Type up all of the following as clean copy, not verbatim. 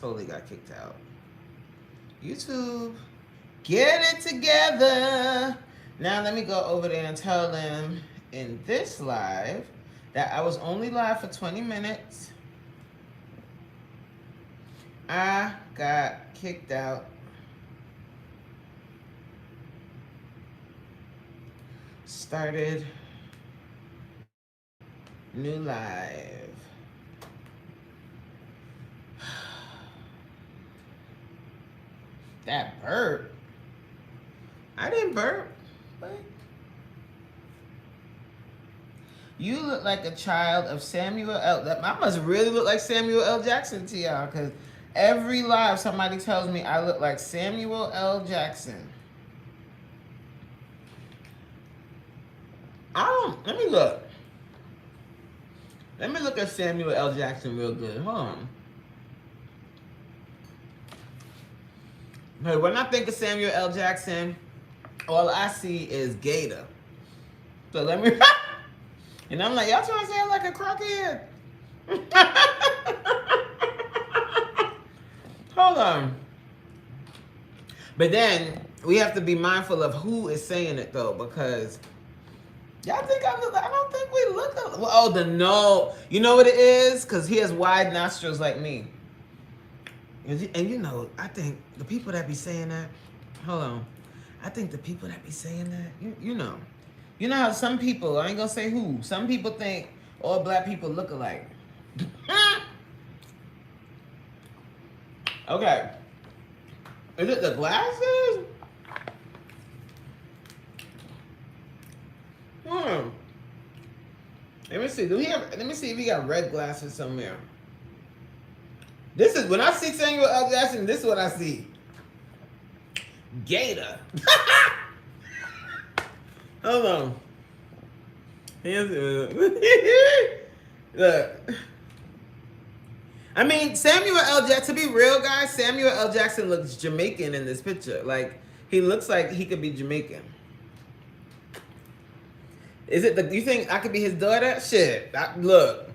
Totally got kicked out. YouTube, get it together. Now let me go over there and tell them in this live that I was only live for 20 minutes. I got kicked out. Started new live. That burp. I didn't burp. What? You look like a child of Samuel L. I must really look like Samuel L. Jackson to y'all, because every live somebody tells me I look like Samuel L. Jackson. I don't. Let me look. Let me look at Samuel L. Jackson real good. Hold on. But when I think of Samuel L. Jackson, all I see is Gator. So let me. And I'm like, y'all trying to say I'm like a crackhead? Hold on. But then we have to be mindful of who is saying it though, because y'all think I look. I don't think we look. Oh, the no. You know what it is? Because he has wide nostrils like me. And you know, I think the people that be saying that. Hold on. I think the people that be saying that. You know. You know how some people, I ain't gonna say who, some people think all black people look alike. Okay. Is it the glasses? Let me see. Let me see if he got red glasses somewhere. This is when I see Samuel L. Jackson, this is what I see. Gator. Hold on. Look. I mean, Samuel L. Jackson, to be real, guys, Samuel L. Jackson looks Jamaican in this picture. Like, he looks like he could be Jamaican. Is it you think I could be his daughter? Shit. Look.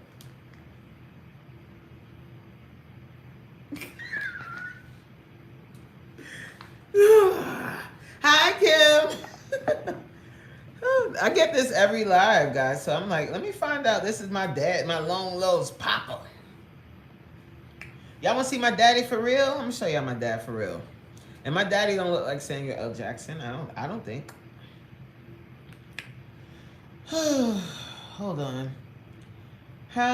Hi, Kim. I get this every live, guys. So I'm like, let me find out. This is my dad, my long lost papa. Y'all want to see my daddy for real? I'm gonna show y'all my dad for real. And my daddy don't look like Samuel L. Jackson. I don't think. Hold on. How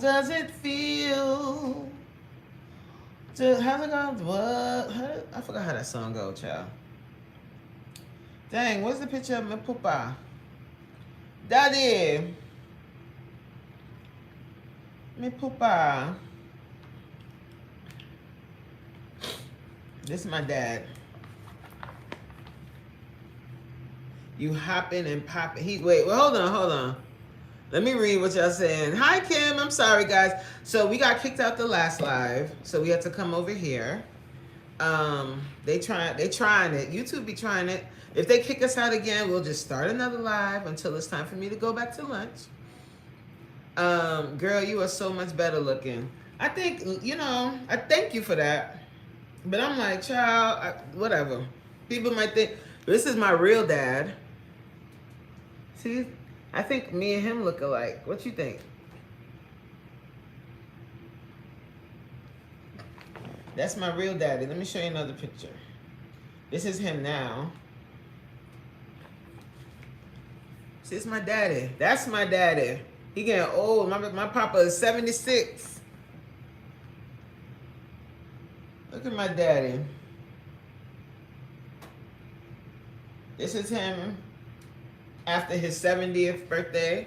does it feel? How's it going? What? I forgot how that song go, child. Dang, where's the picture of my papa? Daddy. My papa. This is my dad. You hopping and popping. Wait, hold on. Let me read what y'all saying. Hi, Kim. I'm sorry, guys. So we got kicked out the last live, so we had to come over here. They trying it. YouTube be trying it. If they kick us out again, we'll just start another live until it's time for me to go back to lunch. Girl, you are so much better looking. I think, I thank you for that. But I'm like, child, whatever. People might think, this is my real dad. See, I think me and him look alike. What you think? That's my real daddy. Let me show you another picture. This is him now. See, it's my daddy. That's my daddy. He getting old. My papa is 76. Look at my daddy. This is him after his 70th birthday.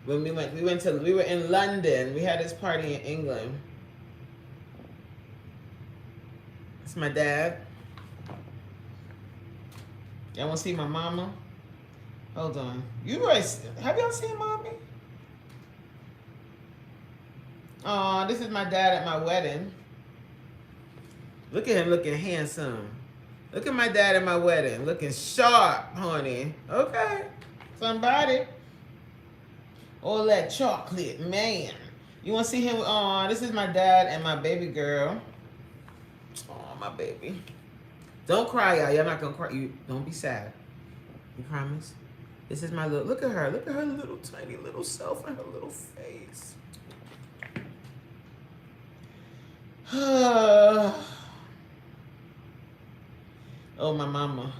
When we were in London. We had this party in England. It's my dad. Y'all want to see my mama? Hold on. Have y'all seen mommy? Oh, this is my dad at my wedding. Look at him looking handsome. Look at my dad at my wedding. Looking sharp, honey. Okay. Somebody. All that chocolate, man. You want to see him? Oh, this is my dad and my baby girl. Oh, my baby. Don't cry, y'all. You're not going to cry. You don't be sad. You promise? This is my little, look at her. Look at her little tiny little self and her little face. Oh, my mama.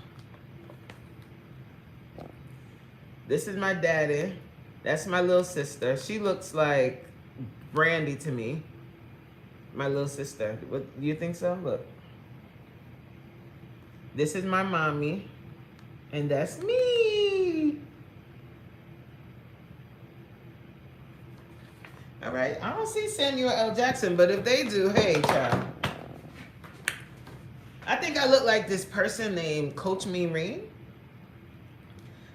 This is my daddy. That's my little sister. She looks like Brandy to me. My little sister. What, do you think so? Look. This is my mommy. And that's me. All right. I don't see Samuel L. Jackson, but if they do, hey, child. I think I look like this person named Coach Mean.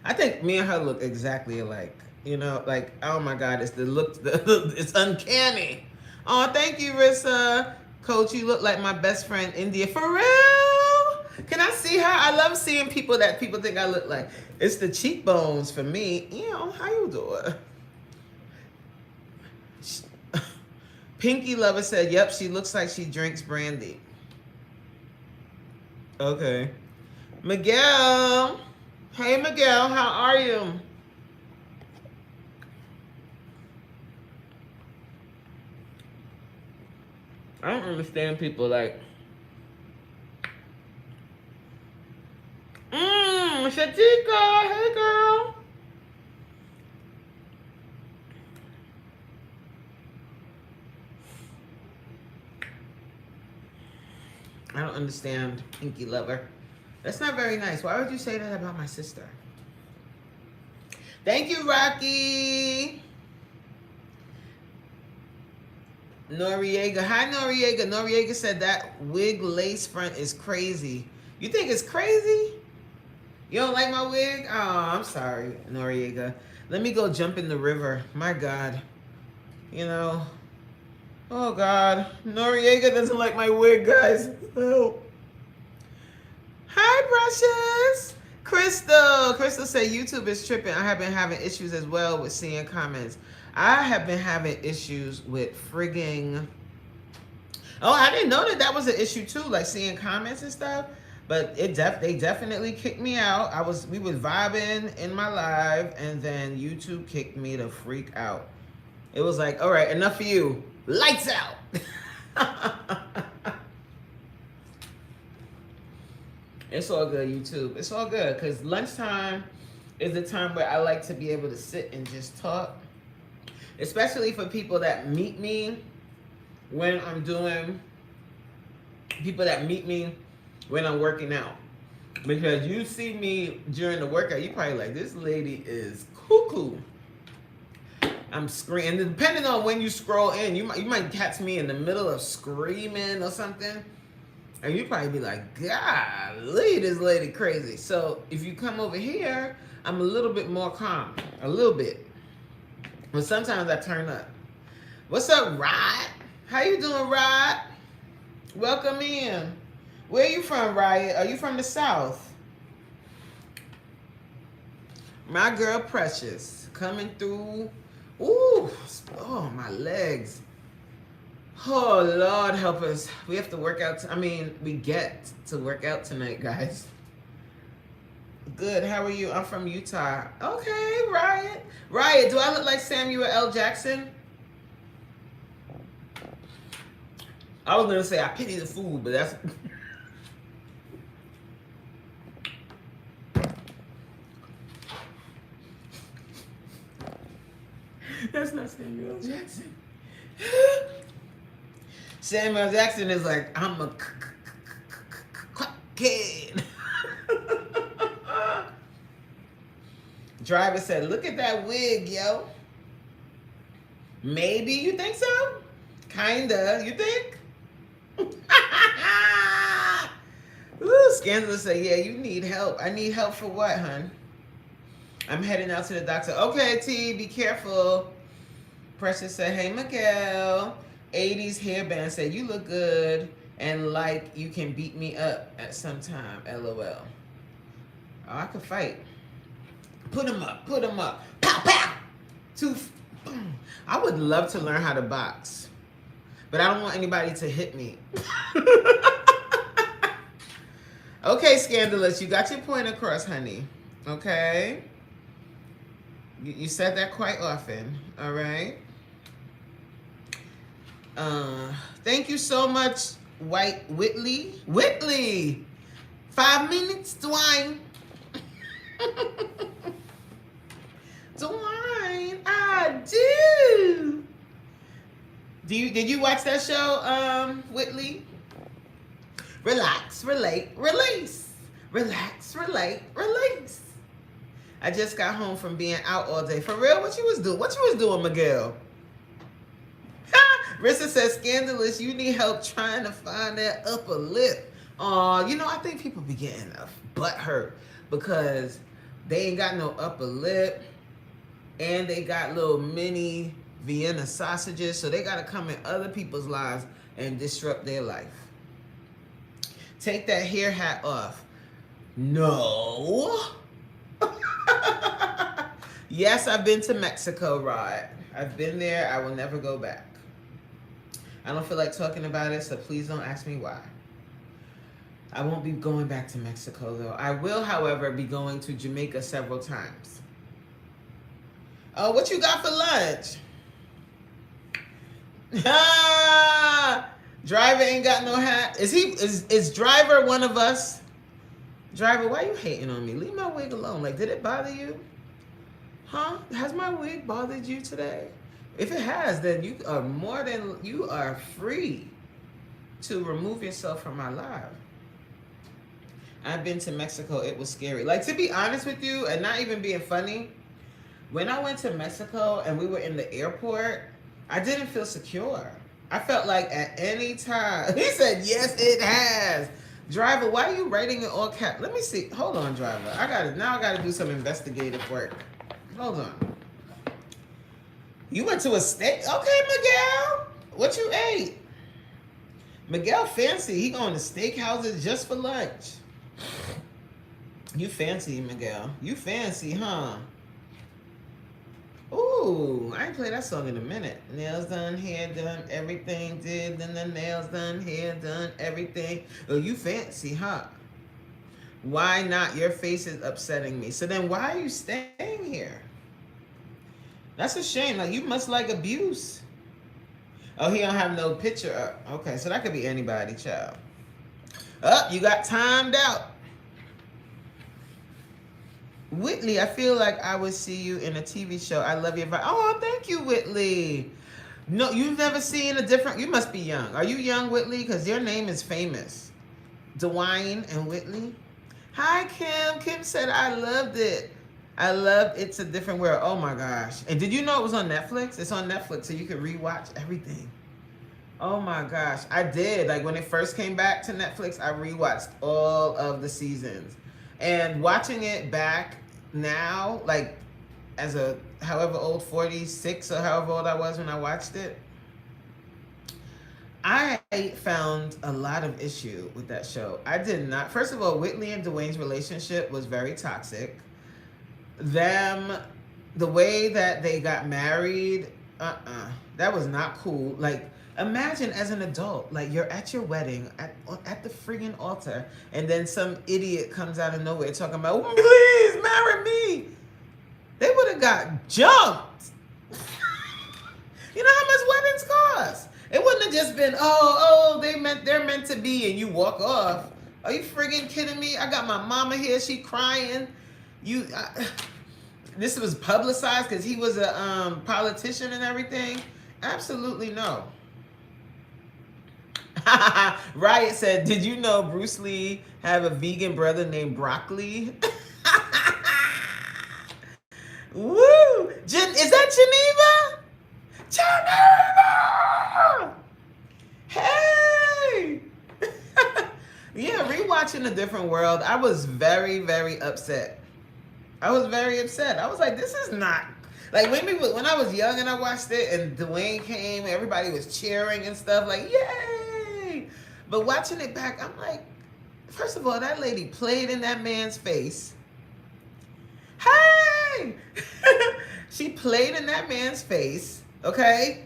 I think me and her look exactly alike. You know, like, oh my God, it's the look, it's uncanny. Oh, thank you, Rissa. Coach, you look like my best friend, India. For real? Can I see her? I love seeing people that people think I look like. It's the cheekbones for me. You know, how you doing? Pinky Lover said, yep, she looks like she drinks brandy. Okay. Miguel. Hey, Miguel, how are you? I don't understand people like, Shatika, hey girl. I don't understand Pinky Lover. That's not very nice. Why would you say that about my sister? Thank you, Rocky. Noriega. Hi, Noriega. Noriega said that wig lace front is crazy. You think it's crazy? You don't like my wig? Oh, I'm sorry, Noriega. Let me go jump in the river. My God. You know. Oh, God. Noriega doesn't like my wig, guys. Help. Hi, Precious. Crystal said YouTube is tripping. I have been having issues as well with seeing comments. I have been having issues with frigging... Oh, I didn't know that was an issue too, like seeing comments and stuff. But they definitely kicked me out. We were vibing in my live, and then YouTube kicked me the freak out. It was like, all right, enough of you. Lights out. It's all good, YouTube. It's all good, because lunchtime is the time where I like to be able to sit and just talk. Especially for people that meet me when I'm doing... People that meet me when I'm working out. Because you see me during the workout, you probably like, this lady is cuckoo. I'm screaming. And depending on when you scroll in, you might catch me in the middle of screaming or something. And you probably be like, golly, this lady crazy. So if you come over here, I'm a little bit more calm. A little bit. But sometimes I turn up. What's up, Rod? How you doing, Rod? Welcome in. Where are you from, Riot? Are you from the South? My girl Precious coming through. Ooh, oh, my legs. Oh, Lord help us. We have to work out. We get to work out tonight, guys. Good. How are you? I'm from Utah. Okay, Riot. Riot, do I look like Samuel L. Jackson? I was going to say I pity the food, but that's... That's not Samuel L. Jackson. Samuel Jackson is like, I'm a kid. Driver said, look at that wig, yo. Maybe, you think so? Kinda, you think? Ooh, Scandalous said, yeah, you need help. I need help for what, hun? I'm heading out to the doctor. Okay, T, be careful. Precious said, hey, Miguel. 80s hairband said, you look good and like you can beat me up at some time, LOL. Oh, I could fight. Put him up, put him up. Pow, pow. I would love to learn how to box, but I don't want anybody to hit me. Okay, Scandalous, you got your point across, honey. Okay? You said that quite often, all right? Thank you so much, White Whitley. Whitley! 5 minutes, Dwayne. Dwayne, I do. Did you watch that show, Whitley? Relax, relate, release. Relax, relate, release. I just got home from being out all day. For real? What you was doing? What you was doing, Miguel? Rissa says, Scandalous, you need help trying to find that upper lip. I think people be getting a butt hurt because they ain't got no upper lip and they got little mini Vienna sausages, so they got to come in other people's lives and disrupt their life. Take that hair hat off. No. Yes, I've been to Mexico, Rod. I've been there. I will never go back. I don't feel like talking about it, so please don't ask me why. I won't be going back to Mexico, though. I will, however, be going to Jamaica several times. Oh, what you got for lunch? Driver ain't got no hat. Is Driver one of us? Driver, why you hating on me? Leave my wig alone. Like, did it bother you? Huh? Has my wig bothered you today? If it has, then you are free to remove yourself from my life. I've been to Mexico. It was scary. Like, to be honest with you, and not even being funny, when I went to Mexico and we were in the airport, I didn't feel secure. I felt like at any time. He said, yes, it has. Driver, why are you writing in all caps? Let me see. Hold on, Driver. I gotta do some investigative work. Hold on. You went to a steak? Okay, Miguel. What you ate? Miguel fancy. He going to steakhouses just for lunch. You fancy, Miguel. You fancy, huh? Ooh, I ain't played that song in a minute. Nails done, hair done, everything did. Then the nails done, hair done, everything. Oh, you fancy, huh? Why not? Your face is upsetting me. So then why are you staying here? That's a shame. Like, you must like abuse. Oh, he don't have no picture up. Okay, so that could be anybody, child. Oh, you got timed out. Whitley, I feel like I would see you in a TV show. I love your vibe. Oh, thank you, Whitley. No, you've never seen a different... You must be young. Are you young, Whitley? Because your name is famous. Dwayne and Whitley. Hi, Kim. Kim said, I loved it. I loved It's a Different World. Oh, my gosh. And did you know it was on Netflix? It's on Netflix, so you can rewatch everything. Oh, my gosh. I did. Like, when it first came back to Netflix, I rewatched all of the seasons. And watching it back now, like, as a however old, 46 or however old I was when I watched it, I found a lot of issue with that show. I did not. First of all, Whitley and Dwayne's relationship was very toxic. The way that they got married, that was not cool. Like, imagine as an adult, like, you're at your wedding at the friggin' altar, and then some idiot comes out of nowhere talking about, please marry me. They would have got jumped. You know how much weddings cost? It wouldn't have just been, they're meant to be, and you walk off. Are you friggin' kidding me? I got my mama here, she crying. This was publicized because he was a politician and everything. Absolutely no. Riot said, did you know Bruce Lee have a vegan brother named Broccoli? Woo! Is that Geneva? Geneva! Hey! Yeah, rewatching A Different World, I was very, very upset. I was very upset. I was like, this is not... Like, when I was young and I watched it and Dwayne came, everybody was cheering and stuff, like, yay! But watching it back, I'm like, first of all, that lady played in that man's face. Hey! She played in that man's face, Okay?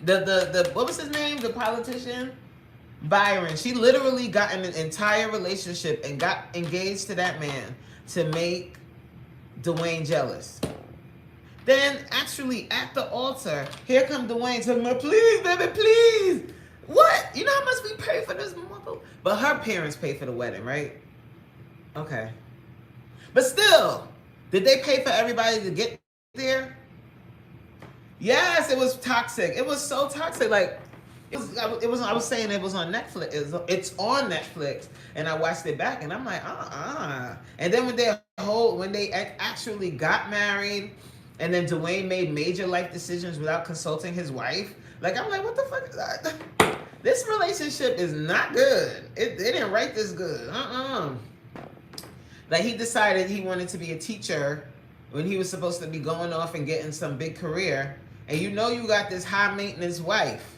The what was his name? The politician? Byron. She literally got in an entire relationship and got engaged to that man to make Dwayne jealous. Then actually at the altar, here come Dwayne talking about, please, baby, please. What? You know how much we pay for this mother? But her parents pay for the wedding, right? Okay. But still, did they pay for everybody to get there? Yes, it was toxic. It was so toxic. Like, it was. I was saying it was on Netflix. It's on Netflix, and I watched it back, and I'm like, And then when they actually got married, and then Dwayne made major life decisions without consulting his wife. Like, I'm like, what the fuck is that? This relationship is not good. They didn't write this good. Like, he decided he wanted to be a teacher when he was supposed to be going off and getting some big career. And you know you got this high maintenance wife.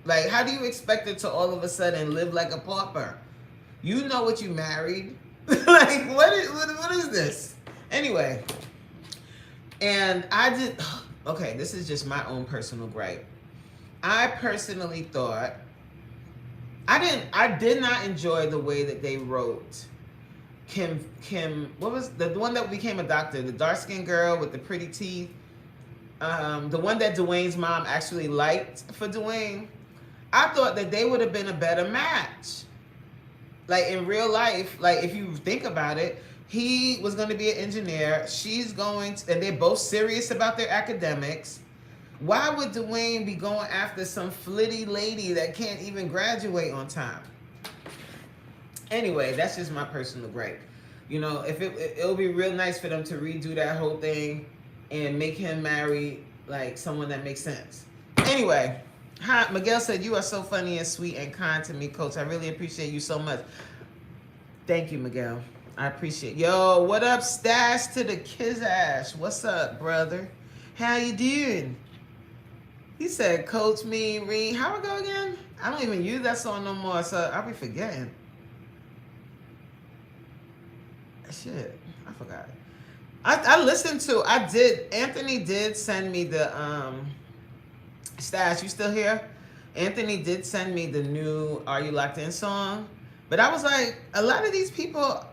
Like, how do you expect her to all of a sudden live like a pauper? You know what you married. Like, what is this? Anyway. And okay, this is just my own personal gripe. I personally thought, I did not enjoy the way that they wrote Kim, what was the one that became a doctor? The dark-skinned girl with the pretty teeth. The one that Dwayne's mom actually liked for Dwayne. I thought that they would have been a better match. Like, in real life, like, if you think about it, he was going to be an engineer. She's going to, and they're both serious about their academics. Why would Dwayne be going after some flitty lady that can't even graduate on time? Anyway, that's just my personal gripe. You know, if it'll be real nice for them to redo that whole thing and make him marry, like, someone that makes sense. Anyway, hi, Miguel said, you are so funny and sweet and kind to me, Coach. I really appreciate you so much. Thank you, Miguel. I appreciate it. Yo, what up, Stash to the Kizash? What's up, brother? How you doing? He said, Coach me, Reed. How it go again? I don't even use that song no more, so I'll be forgetting. Shit, I forgot. Anthony did send me the, Stash, you still here? Anthony did send me the new Are You Locked In song. But I was like, a lot of these people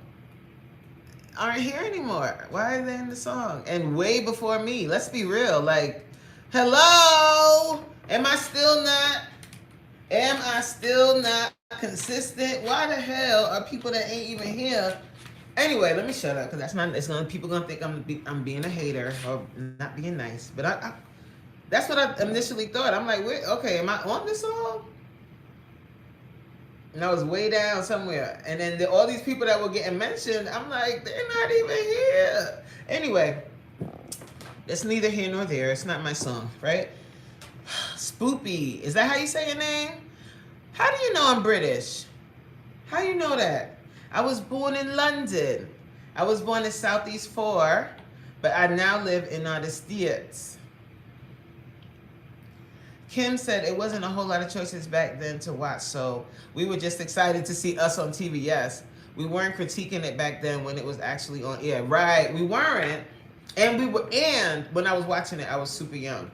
aren't here anymore. Why are they in the song? And way before me. Let's be real. Like, hello? Am I still not consistent? Why the hell are people that ain't even here? Anyway, let me shut up, because people gonna think I'm being a hater or not being nice. But that's what I initially thought. I'm like, wait, okay, am I on this song? And I was way down somewhere. And then all these people that were getting mentioned, I'm like, they're not even here. Anyway, it's neither here nor there. It's not my song, right? Spoopy. Is that how you say your name? How do you know I'm British? How you know that? I was born in London. I was born in Southeast 4, but I now live in the States. Kim said it wasn't a whole lot of choices back then to watch, so we were just excited to see us on TV. Yes, we weren't critiquing it back then when it was actually on air. Right, we weren't. And when I was watching it, I was super young.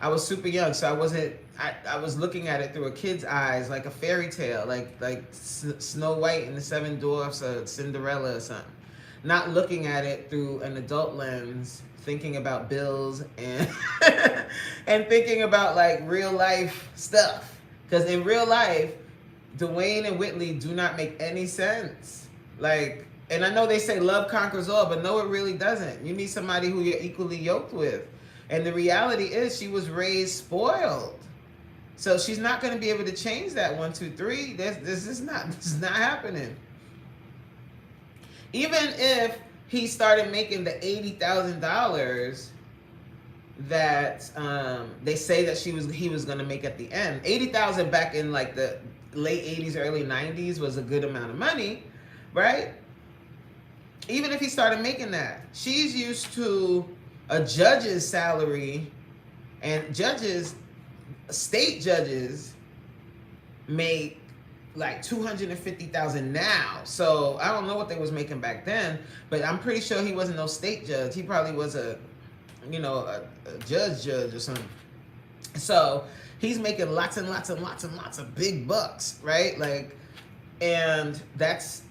So I was looking at it through a kid's eyes, like a fairy tale, like Snow White and the Seven Dwarfs or Cinderella or something. Not looking at it through an adult lens, thinking about bills and and thinking about like real life stuff. Because in real life, Dwayne and Whitley do not make any sense. Like, and I know they say love conquers all, but no, it really doesn't. You need somebody who you're equally yoked with. And the reality is she was raised spoiled. So she's not going to be able to change that 1, 2, 3. This is not happening. Even if he started making the $80,000 that they say that he was going to make at the end. $80,000 back in like the late 80s, early 90s was a good amount of money, right? Even if he started making that, she's used to a judge's salary, and state judges make like $250,000 now. So I don't know what they was making back then, but I'm pretty sure he wasn't no state judge. He probably was a a judge or something. So he's making lots and lots and lots and lots of big bucks, right? Like, and that's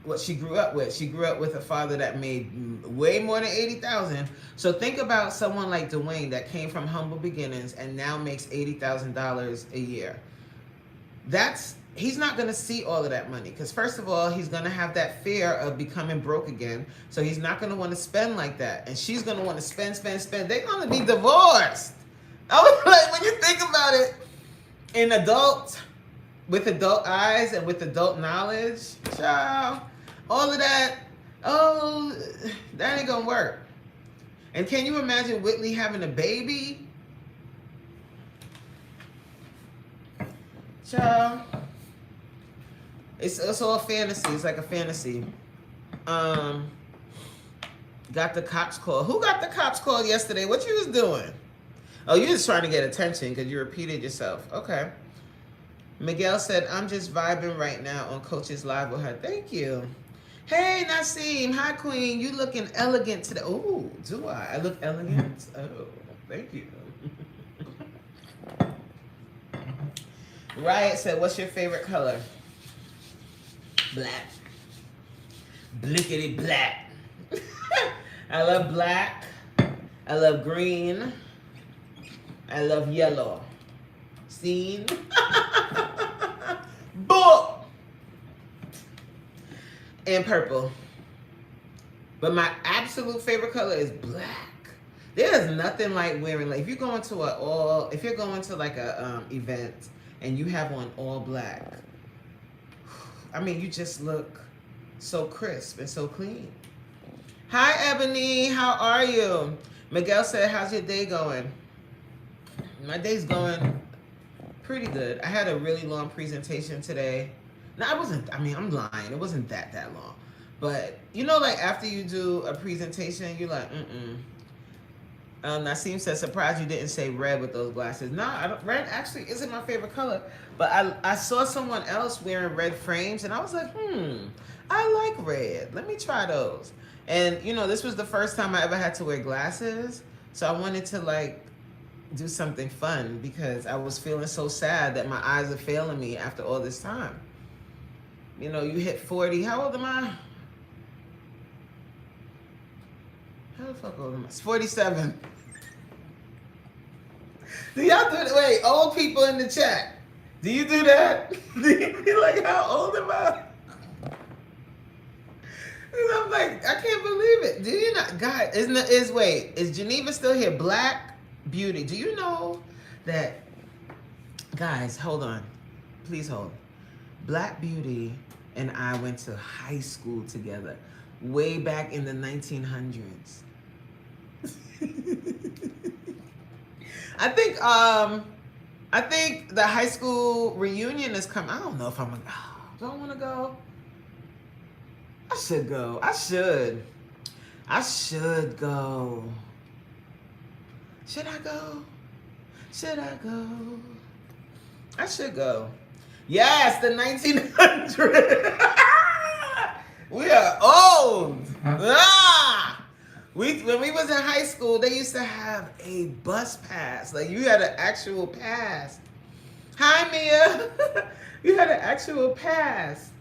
what she grew up with. She grew up with a father that made way more than 80,000. So think about someone like Dwayne that came from humble beginnings and now makes $80,000 a year. He's not going to see all of that money because first of all, he's going to have that fear of becoming broke again. So he's not going to want to spend like that. And she's going to want to spend. They're going to be divorced. I was like, when you think about it, with adult eyes and with adult knowledge, child, all of that, that ain't going to work. And can you imagine Whitley having a baby? Child. It's all fantasy. It's like a fantasy. Got the cops called. Who got the cops called yesterday? What you was doing? Oh, you was trying to get attention because you repeated yourself. Okay. Miguel said, I'm just vibing right now on Coach's Live with her. Thank you. Hey, Naseem. Hi, Queen. You looking elegant today. Oh, do I? I look elegant? Oh, thank you. Riot said, what's your favorite color? Black. Blickety black. I love black. I love green. I love yellow. Seen? Book. And purple. But my absolute favorite color is black. There's nothing like wearing, like if you're going to like a event and you have on all black, I mean, you just look so crisp and so clean. Hi, Ebony. How are you? Miguel said, how's your day going? My day's going pretty good. I had a really long presentation today. No, I'm lying. It wasn't that long. But, like after you do a presentation, you're like, Naseem said, surprised you didn't say red with those glasses. No, red actually isn't my favorite color. But I saw someone else wearing red frames, and I was like, I like red. Let me try those. And, this was the first time I ever had to wear glasses. So I wanted to, do something fun because I was feeling so sad that my eyes are failing me after all this time. You hit 40. How old am I? How the fuck old am I? 47. Do y'all do that? Wait, old people in the chat. Do you do that? Do you be like, how old am I? And I'm like, I can't believe it. Do you not? God, is Geneva still here? Black Beauty. Do you know that, guys, hold on. Please hold. Black Beauty and I went to high school together way back in the 1900s. I think the high school reunion is coming. I don't know if do I want to go? I should go. I should go. Should I go? I should go. Yes, the 1900s. We are old. When we was in high school, they used to have a bus pass. Like you had an actual pass. Hi, Mia. You had an actual pass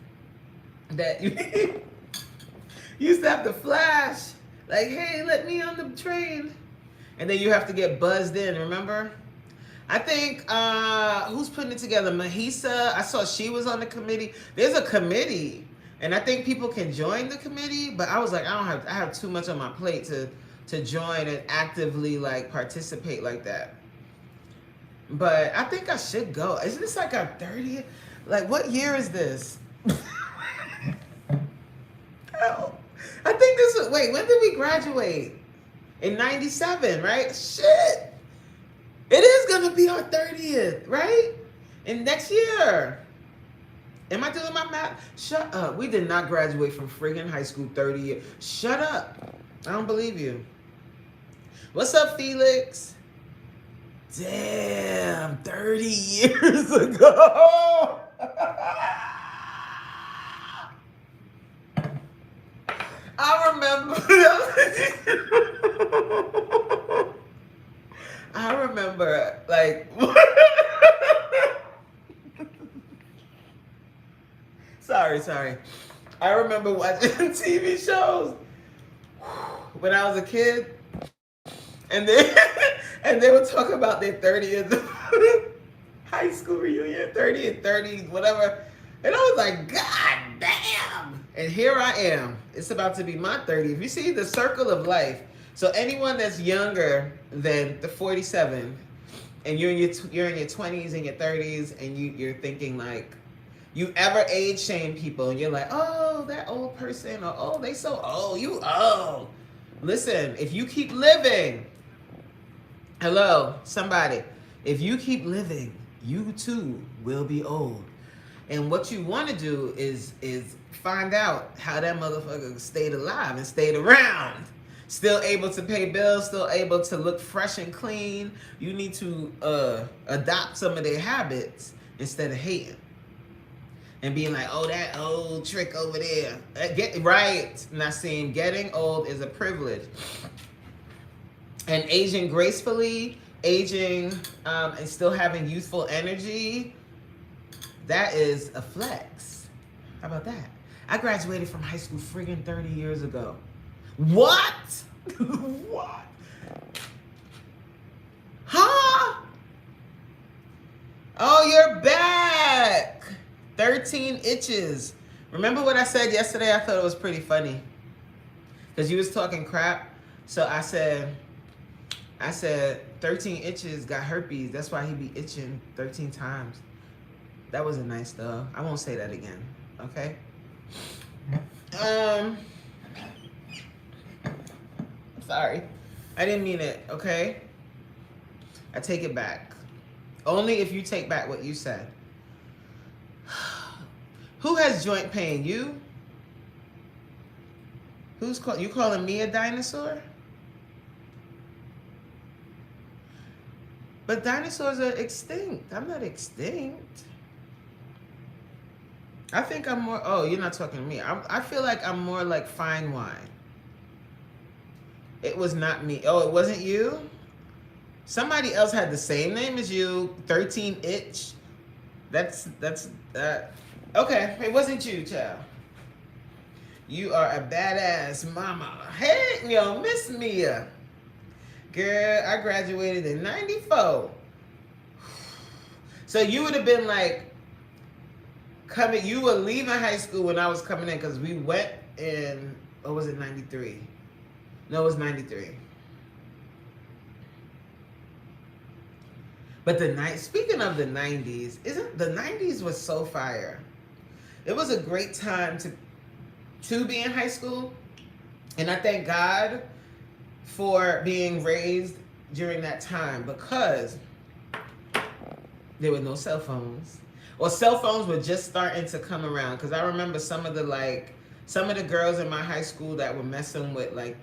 that you used to have to flash. Like, hey, let me on the train. And then you have to get buzzed in, remember? I think, who's putting it together? Mahisa, I saw she was on the committee. There's a committee, and I think people can join the committee, but I was like, I have too much on my plate to join and actively, participate like that. But I think I should go. Isn't this like our 30th? Like, what year is this? Hell, I think this was, wait, when did we graduate? In 97, right? Shit. It is going to be our 30th, right? And next year. Am I doing my math? Shut up. We did not graduate from friggin' high school 30 years. Shut up. I don't believe you. What's up, Felix? Damn, 30 years ago. I remember. I remember, like, sorry. I remember watching TV shows when I was a kid, and they and they would talk about their 30th high school reunion, 30 and 30, whatever. And I was like, God damn! And here I am. It's about to be my 30. If you see the circle of life, so anyone that's younger than the 47, and you're in your 20s and your 30s, and you're thinking like, you ever age shame people, and you're like, oh, that old person, or oh, they so old, you old. Listen, if you keep living, hello, somebody, if you keep living, you too will be old. And what you want to do is find out how that motherfucker stayed alive and stayed around. Still able to pay bills, still able to look fresh and clean. You need to adopt some of their habits instead of hating. And being like, oh, that old trick over there. Get right, Nassim. Getting old is a privilege. And aging gracefully, aging and still having youthful energy, that is a flex. How about that? I graduated from high school friggin' 30 years ago. What? What? Huh? Oh, you're back. 13 itches. Remember what I said yesterday? I thought it was pretty funny. Because you was talking crap. So I said 13 itches got herpes. That's why he be itching 13 times. That wasn't nice though. I won't say that again. Okay? Sorry. I didn't mean it, okay? I take it back. Only if you take back what you said. Who has joint pain? You? You calling me a dinosaur? But dinosaurs are extinct. I'm not extinct. I think I'm more, oh, you're not talking to me. I feel like I'm more like fine wine. It was not me. Oh, it wasn't you? Somebody else had the same name as you, 13 itch. That's okay, it wasn't you, child. You are a badass mama. Hey, yo, Miss Mia. Girl, I graduated in 94. So you would have been like, you were leaving high school when I was coming in, because we went in, or was it 93? No, it was 93. But speaking of the 90s, the 90s was so fire. It was a great time to be in high school. And I thank God for being raised during that time, because there were no cell phones. Or cell phones were just starting to come around. Because I remember some of the girls in my high school that were messing with like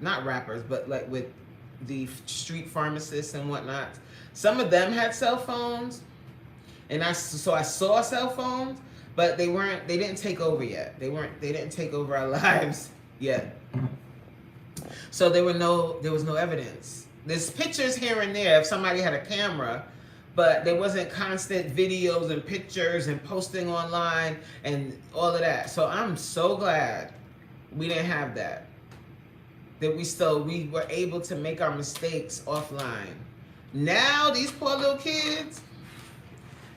not rappers, but like with the street pharmacists and whatnot. Some of them had cell phones, and I saw cell phones, but they didn't take over yet. They didn't take over our lives yet. So there was no evidence. There's pictures here and there if somebody had a camera, but there wasn't constant videos and pictures and posting online and all of that. So I'm so glad we didn't have that. That we were able to make our mistakes offline. Now these poor little kids,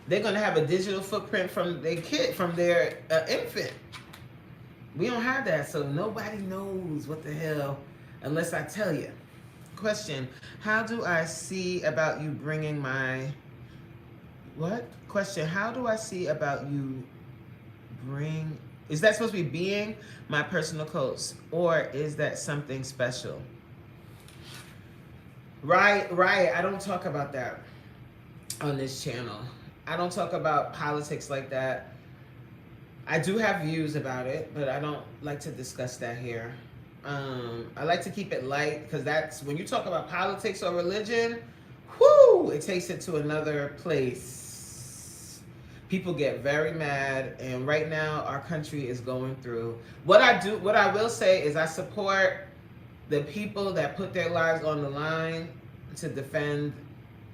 they're gonna have a digital footprint from their infant. We don't have that, so nobody knows what the hell unless I tell you. Question: how do I see about you bringing my what? Question: how do I see about you bring? Is that supposed to be being my personal coach, or is that something special? Right. I don't talk about that on this channel. I don't talk about politics like that. I do have views about it, but I don't like to discuss that here. I like to keep it light, because that's when you talk about politics or religion, whoo, it takes it to another place. people get very mad, and right now our country is going through. What I will say is I support the people that put their lives on the line to defend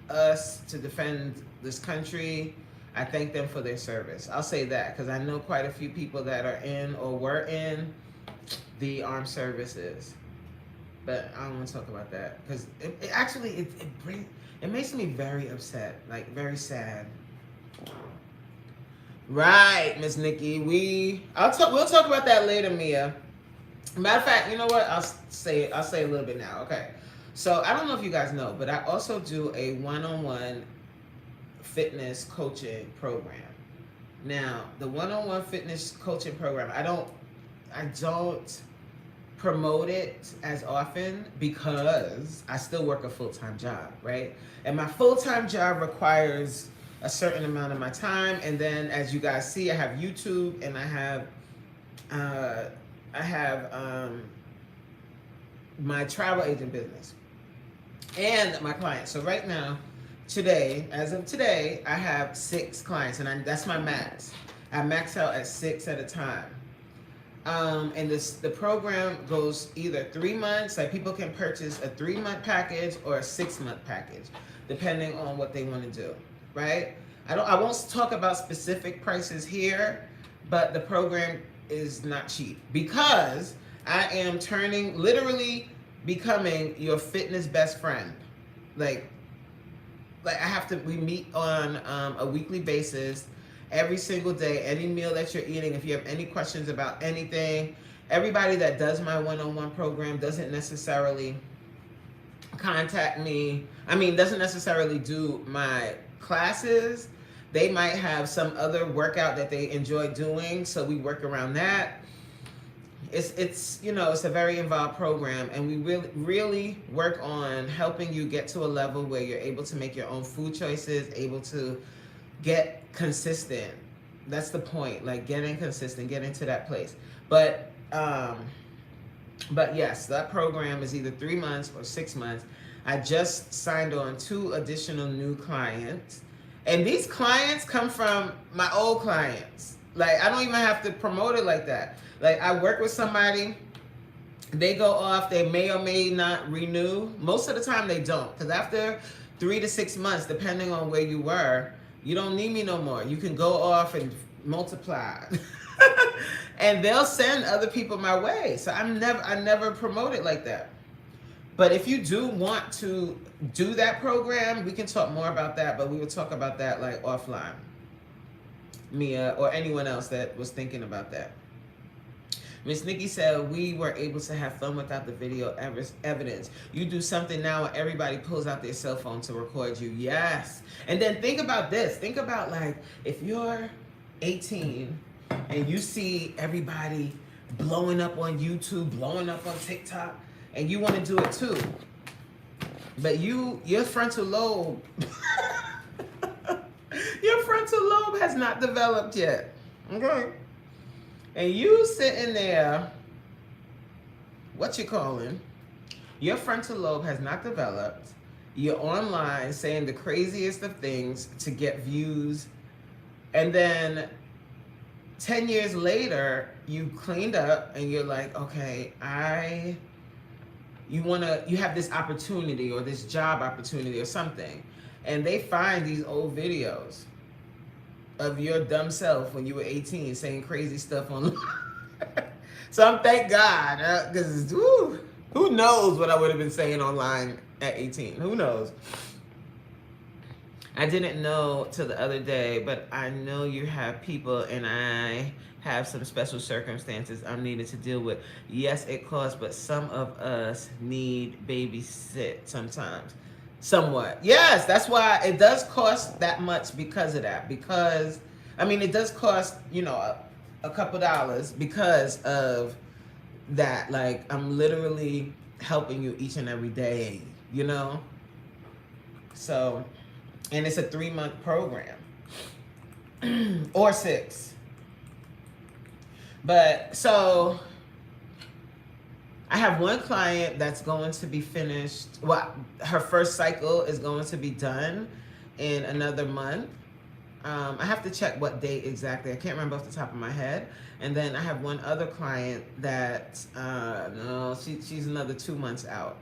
us, to defend this country. I thank them for their service. I'll say that because I know quite a few people that are in or were in the armed services. But I don't want to talk about that because it makes me very upset, like very sad. Right, Miss Nikki. We'll talk about that later, Mia. Matter of fact, you know what? I'll say a little bit now. Okay. So I don't know if you guys know, but I also do a one-on-one fitness coaching program. Now, the one-on-one fitness coaching program, I don't promote it as often because I still work a full-time job, right? And my full-time job requires a certain amount of my time, and then as you guys see, I have YouTube and I have my travel agent business and my clients. So right now, as of today, I have 6 clients, and that's my max. I max out at 6 at a time. And the program goes either 3 months, like people can purchase a 3-month package or a 6-month package, depending on what they want to do, right? I won't talk about specific prices here, but the program is not cheap because I am literally becoming your fitness best friend. Like we meet on a weekly basis, every single day, any meal that you're eating. If you have any questions about anything, everybody that does my one-on-one program doesn't necessarily contact me. Doesn't necessarily do my classes. They might have some other workout that they enjoy doing, so we work around that. It's a very involved program, and we really work on helping you get to a level where you're able to make your own food choices, able to get consistent. That's the point, like getting consistent, getting to that place. But yes, that program is either 3 months or 6 months. I just signed on 2 additional new clients. And these clients come from my old clients. Like, I don't even have to promote it like that. Like, I work with somebody, they go off, they may or may not renew. Most of the time they don't. Because after 3 to 6 months, depending on where you were, you don't need me no more. You can go off and multiply. And they'll send other people my way. So I never promote it like that. But if you do want to do that program, we can talk more about that, but we will talk about that like offline. Mia or anyone else that was thinking about that. Miss Nikki said we were able to have fun without the video evidence. You do something now and everybody pulls out their cell phone to record you. Yes. And then think about this. Think about like if you're 18 and you see everybody blowing up on YouTube, blowing up on TikTok, and you want to do it too, but your frontal lobe, your frontal lobe has not developed yet, okay? And you sitting there, your frontal lobe has not developed. You're online saying the craziest of things to get views, and then 10 years later, you cleaned up and you're like, okay, you have this opportunity or this job opportunity or something, and they find these old videos of your dumb self when you were 18 saying crazy stuff online. So thank God, because who knows what I would have been saying online at 18? Who knows? I didn't know till the other day, but I know you have people, and I have some special circumstances I'm needed to deal with. Yes, it costs, but some of us need babysit sometimes. Somewhat. Yes, that's why it does cost that much because of that. Because, it does cost, a couple dollars because of that. Like, I'm literally helping you each and every day, So, and it's a 3-month program. Or 6. But so I have one client that's going to be finished. Well, her first cycle is going to be done in another month. I have to check what date exactly. I can't remember off the top of my head. And then I have one other client that no, she's another 2 months out.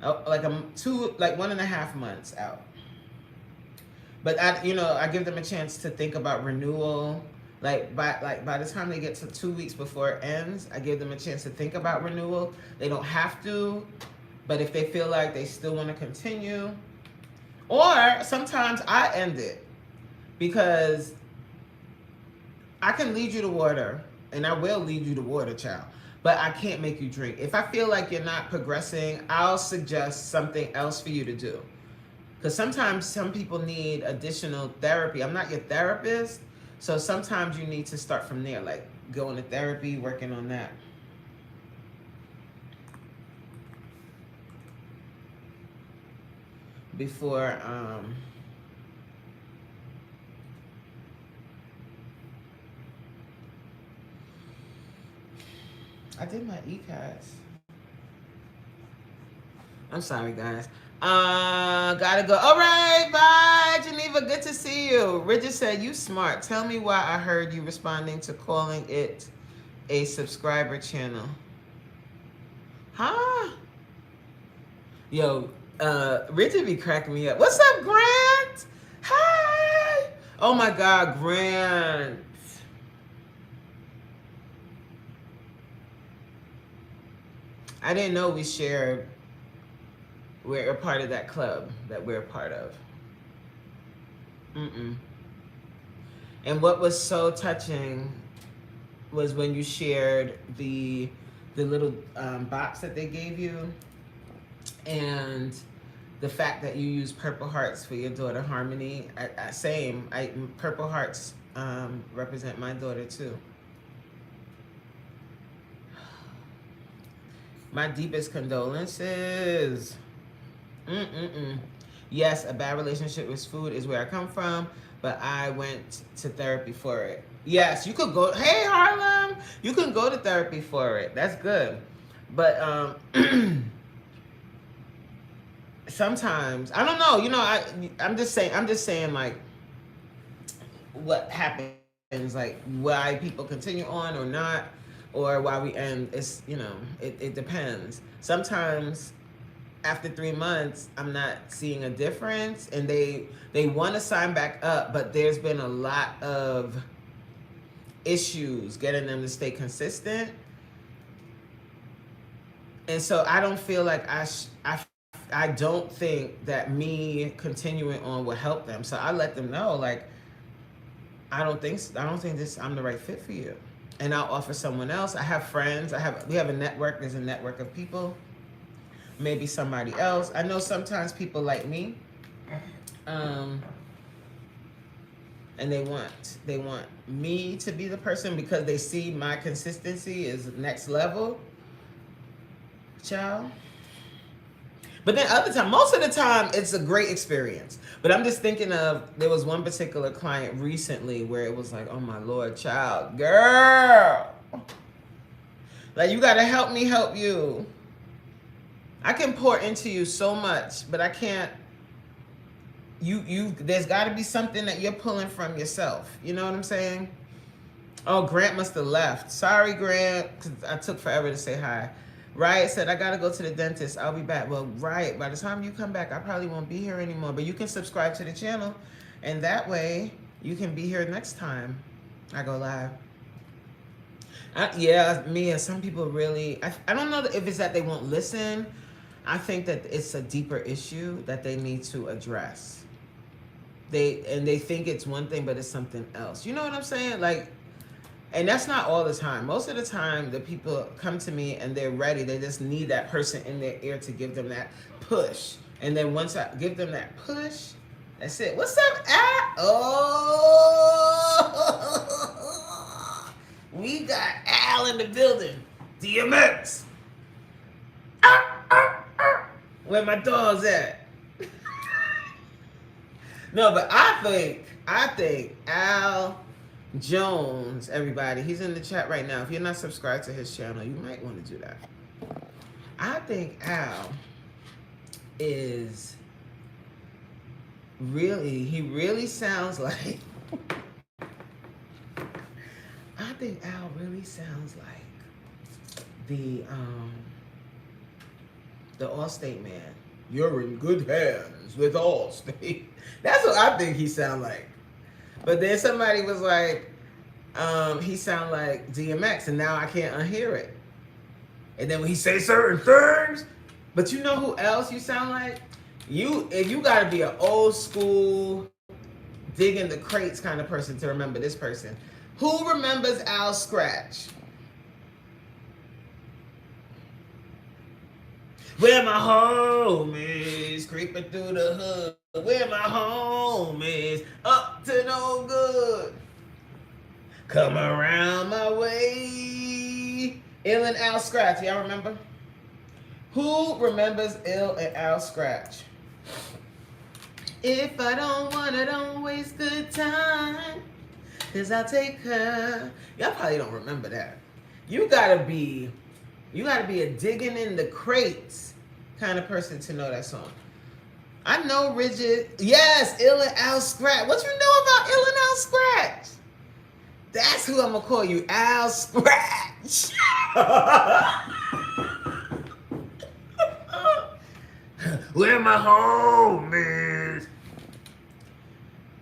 Oh, like 1.5 months out. But I give them a chance to think about renewal. By the time they get to 2 weeks before it ends, I give them a chance to think about renewal. They don't have to, but if they feel like they still want to continue, or sometimes I end it because I can lead you to water, and I will lead you to water, child. But I can't make you drink. If I feel like you're not progressing, I'll suggest something else for you to do. Because sometimes some people need additional therapy. I'm not your therapist, so sometimes you need to start from there, like going to therapy, working on that. Before I did my ECAS. I'm sorry, guys. Gotta go. All right, bye, Geneva. Good to see you. Richard said, you smart. Tell me why I heard you responding to calling it a subscriber channel. Huh? Yo, Richard be cracking me up. What's up, Grant? Hi. Oh my God, Grant. I didn't know we shared. We're a part of that club that we're a part of. And what was so touching was when you shared the little box that they gave you, and the fact that you use Purple Hearts for your daughter Harmony. Purple Hearts represent my daughter too. My deepest condolences. Yes, a bad relationship with food is where I come from, but I went to therapy for it. Yes, you could go. Hey, Harlem, you can go to therapy for it. That's good. But sometimes I don't know. I'm just saying like what happens, like why people continue on or not, or why we end. It's it depends. Sometimes after 3 months, I'm not seeing a difference, and they want to sign back up, but there's been a lot of issues getting them to stay consistent, and so I don't feel like I don't think that me continuing on will help them. So I let them know, like, I don't think I'm the right fit for you, and I'll offer someone else. I have friends. We have a network. There's a network of people. Maybe somebody else. I know sometimes people like me, and they want me to be the person because they see my consistency is next level, child. But then most of the time, it's a great experience. But I'm just thinking of, there was one particular client recently where it was like, oh my Lord, child, girl, like, you gotta help me help you. I can pour into you so much, but I can't. There's got to be something that you're pulling from yourself. You know what I'm saying? Oh, Grant must have left. Sorry, Grant, because I took forever to say hi. Riot said, I got to go to the dentist. I'll be back. Well, Riot, by the time you come back, I probably won't be here anymore. But you can subscribe to the channel, and that way you can be here next time I go live. Me and some people really, I don't know if it's that they won't listen. I think that it's a deeper issue that they need to address. They think it's one thing, but it's something else. You know what I'm saying? Like, and that's not all the time. Most of the time, the people come to me and they're ready. They just need that person in their ear to give them that push. And then once I give them that push, that's it. What's up, Al? Oh, we got Al in the building. DMX. Where my dog's at? No, but I think Al Jones, everybody, he's in the chat right now. If you're not subscribed to his channel, you might want to do that. I think Al is he really sounds like I think Al really sounds like the Allstate man. You're in good hands with Allstate. That's what I think he sound like. But then somebody was like, he sound like DMX, and now I can't unhear it. And then when he say certain things, but you know who else you sound like? If you gotta be an old school, dig in the crates kind of person to remember this person. Who remembers Al Scratch? Where my homies creeping through the hood? Where my homies up to no good? Come around my way. Ill and Al Scratch, y'all remember? Who remembers Ill and Al Scratch? If I don't wanna, don't waste good time, 'cause I'll take her. Y'all probably don't remember that. You gotta be a digging in the crates kind of person to know that song. I know Rigid. Yes, Ill and Al Scratch. What you know about Ill and Al Scratch? That's who I'm gonna call you, Al Scratch. Where my homies?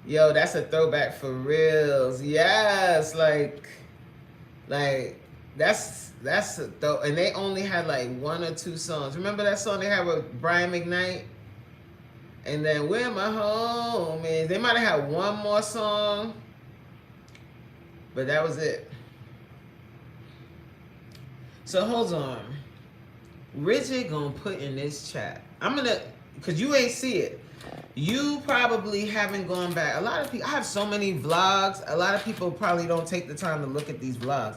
Yo, that's a throwback for reals. Yes, like that's a and they only had like 1 or 2 songs. Remember that song they had with Brian McKnight? And then Where My Homies? They might have had 1 more song, but that was it. So hold on. Richard gonna put in this chat. Cause you ain't see it. You probably haven't gone back. A lot of people, I have so many vlogs. A lot of people probably don't take the time to look at these vlogs.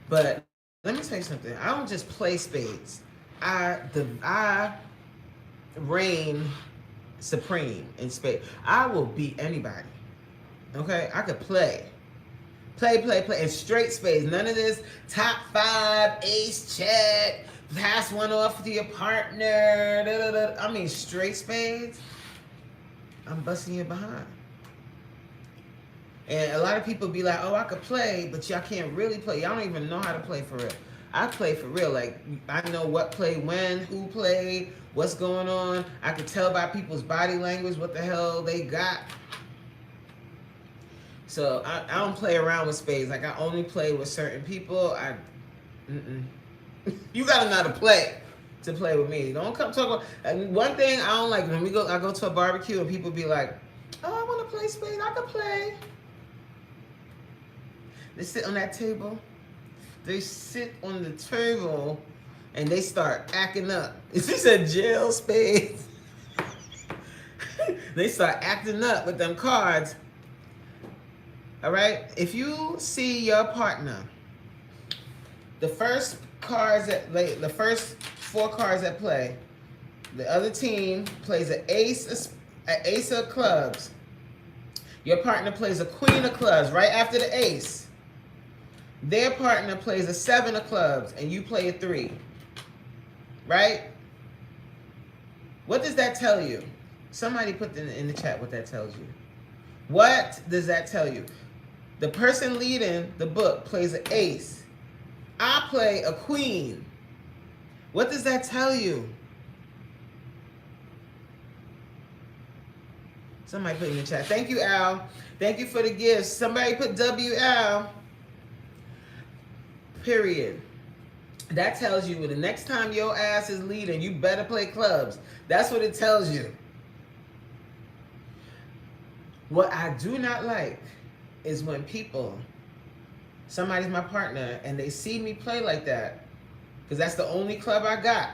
But let me tell you something. I don't just play spades. I reign supreme in spades. I will beat anybody. Okay? I could play. And straight spades. None of this top 5, ace check, pass one off to your partner. Da, da, da. I mean, straight spades. I'm busting you behind. And a lot of people be like, oh, I could play, but y'all can't really play. Y'all don't even know how to play for real. I play for real. Like, I know what play when, who played, what's going on. I can tell by people's body language what the hell they got. So I don't play around with spades. Like, I only play with certain people. You gotta know how to play with me. Don't come talk about. And one thing I don't like, when I go to a barbecue and people be like, oh, I want to play spades. I can play. They sit on that table. They sit on the table and they start acting up. Is this a jail spades? They start acting up with them cards. All right? If you see your partner, the first 4 cards at play, the other team plays an ace of clubs. Your partner plays a queen of clubs right after the ace. Their partner plays a 7 of clubs and you play a 3. Right? What does that tell you? Somebody put in the chat what that tells you. What does that tell you? The person leading the book plays an ace. I play a queen. What does that tell you? Somebody put in the chat. Thank you, Al. Thank you for the gifts. Somebody put WL. Period. That tells you the next time your ass is leading, you better play clubs. That's what it tells you. What I do not like is when somebody's my partner and they see me play like that, because that's the only club I got,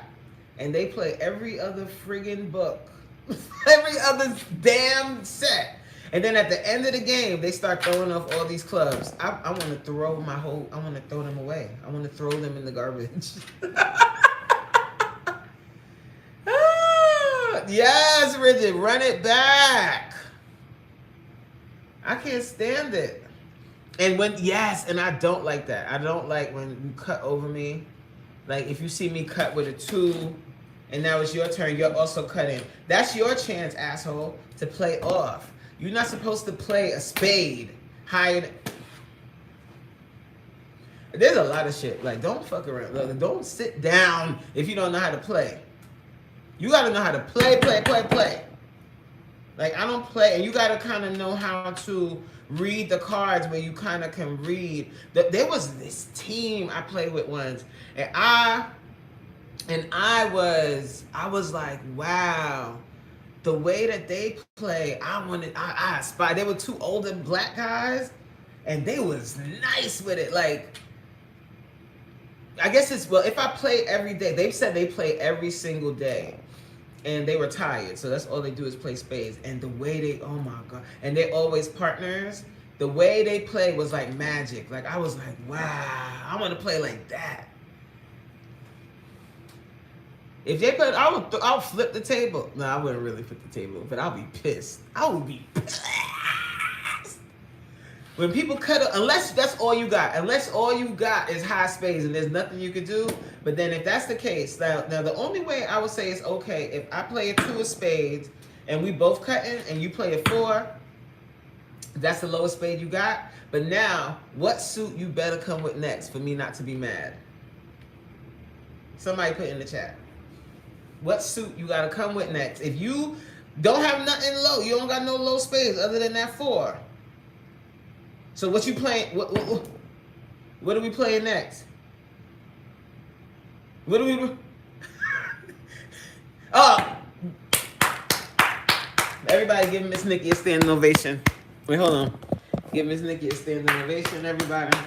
and they play every other friggin' book, every other damn set, and then at the end of the game they start throwing off all these clubs. I want to throw I want to throw them away. I want to throw them in the garbage. Yes, Rigid, run it back. I can't stand it. And and I don't like that. I don't like when you cut over me. Like, if you see me cut with a 2, and now it's your turn, you're also cutting. That's your chance, asshole, to play off. You're not supposed to play a spade hide. There's a lot of shit. Like, don't fuck around. Like, don't sit down if you don't know how to play. You gotta know how to play. Like, I don't play, and you gotta kind of know how to read the cards where you kind of can read. There was this team I played with once, and I was like, wow, the way that they play, I aspired. They were two older black guys, and they was nice with it. Like, I guess if I play every day, they said they play every single day. And they were tired, so that's all they do is play spades. And the way they, oh my God, and they're always partners. The way they play was like magic. Like, I was like, wow, I want to play like that. If they played, I'll flip the table. No, I wouldn't really flip the table, but I'll be pissed. I would be pissed. When people cut up, unless that's all you got, unless all you got is high spades and there's nothing you can do. But then if that's the case, now the only way I would say is okay, if I play a 2 of spades and we both cutting and you play a 4, that's the lowest spade you got. But now, what suit you better come with next for me not to be mad? Somebody put in the chat. What suit you gotta come with next? If you don't have nothing low, you don't got no low spades other than that 4. So what you playing? What are we playing next? What are we? Oh! Everybody give Miss Nikki a standing ovation. Wait, hold on. Give Miss Nikki a standing ovation, everybody.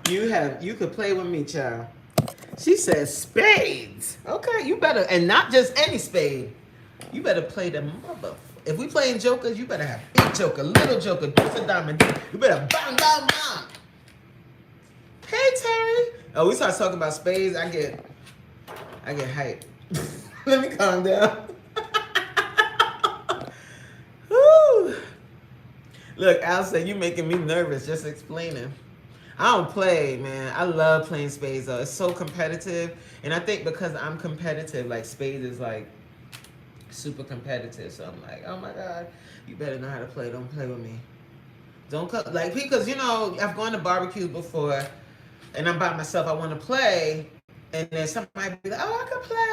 You could play with me, child. She says spades. Okay, you better, and not just any spade. You better play the mother. If we playing jokers, you better have big joker, little joker, deuce of diamond. You better bang, bang, bang. Hey, Terry. Oh, we start talking about spades. I get hyped. Let me calm down. Woo. Look, Al said you making me nervous just explaining. I don't play, man. I love playing spades though. It's so competitive, and I think because I'm competitive, like spades is like super competitive. So I'm like, oh my God, you better know how to play. Don't play with me. Don't cut like, because you know I've gone to barbecues before, and I'm by myself. I want to play, and then somebody be like, oh, I can play.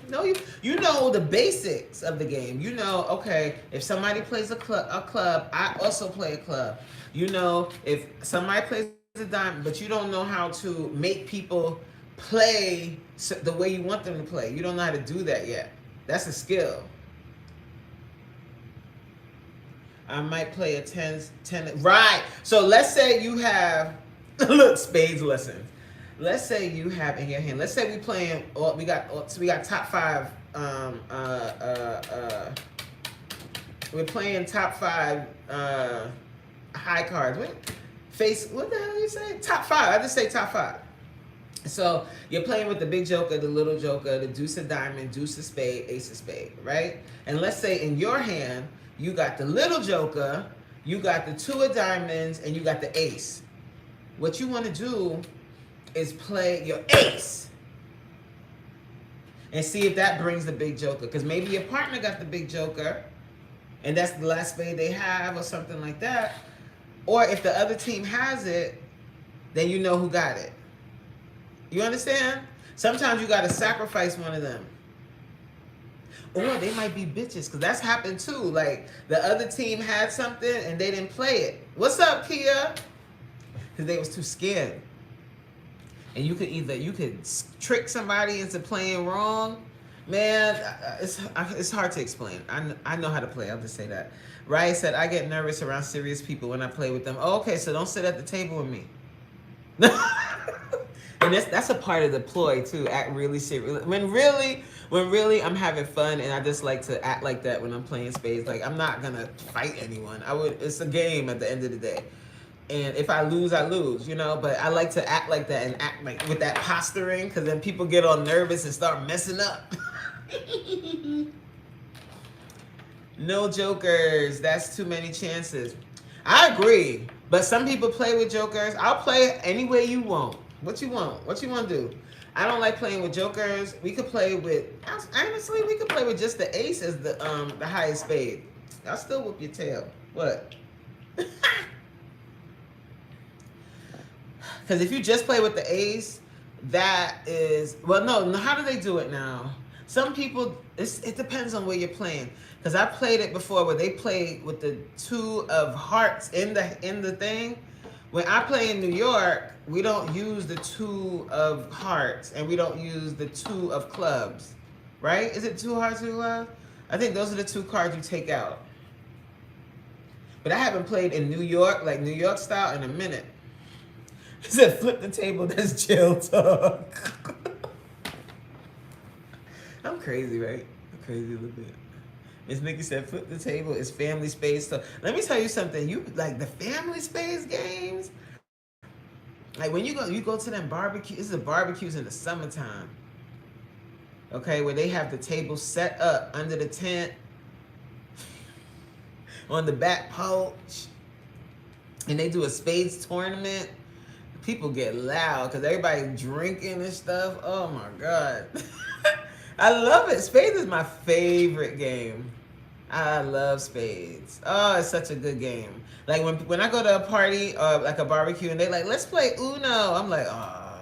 No, you know the basics of the game. You know, okay, if somebody plays a club, I also play a club. You know, if somebody plays a diamond, but you don't know how to make people play the way you want them to play. You don't know how to do that yet. That's a skill. I might play a 10, right. So let's say you have, look, spades lessons. Let's say you have in your hand, let's say we playing, we got top 5, we're playing top 5, high cards. What the hell you say? Top 5. I just say top 5. So you're playing with the big joker, the little joker, the deuce of diamond, deuce of spade, ace of spade, right? And let's say in your hand, you got the little joker, you got the 2 of diamonds, and you got the ace. What you want to do is play your ace and see if that brings the big joker. Because maybe your partner got the big joker, and that's the last spade they have or something like that. Or if the other team has it, then you know who got it. You understand? Sometimes you got to sacrifice one of them. Or they might be bitches, because that's happened too. Like, the other team had something and they didn't play it. What's up, Kia? Because they was too scared. And you could trick somebody into playing wrong. Man, it's hard to explain. I know how to play. I'll just say that. Ryan said, I get nervous around serious people when I play with them. Oh, okay, so don't sit at the table with me. And that's a part of the ploy too. Act really serious. When really I'm having fun, and I just like to act like that when I'm playing spades. Like, I'm not gonna fight anyone. It's a game at the end of the day. And if I lose, I lose, you know. But I like to act like that and act like with that posturing, because then people get all nervous and start messing up. No jokers. That's too many chances. I agree. But some people play with jokers. I'll play any way you want. What you want? What you want to do? I don't like playing with jokers. We could play with, honestly, we could play with just the ace as the highest spade. I'll still whoop your tail. What? Because if you just play with the ace, that is, well, no. How do they do it now? Some people, it depends on where you're playing. Because I played it before where they played with the two of hearts in the thing. When I play in New York, we don't use the two of hearts and we don't use the two of clubs, right? Is it two hearts, two clubs? I think those are the two cards you take out. But I haven't played in New York, like New York style, in a minute. He said, flip the table, that's jail talk. I'm crazy, right? I'm crazy a little bit. Miss Nikki said, flip the table, it's family space. So let me tell you something. You like the family space games? Like when you go to them barbecues, this is barbecues in the summertime. Okay, where they have the table set up under the tent, on the back porch, and they do a spades tournament. People get loud because everybody drinking and stuff. Oh my God. I love it. Spades is my favorite game. I love spades. Oh, it's such a good game. Like when I go to a party or like a barbecue and they like, let's play Uno. I'm like, oh,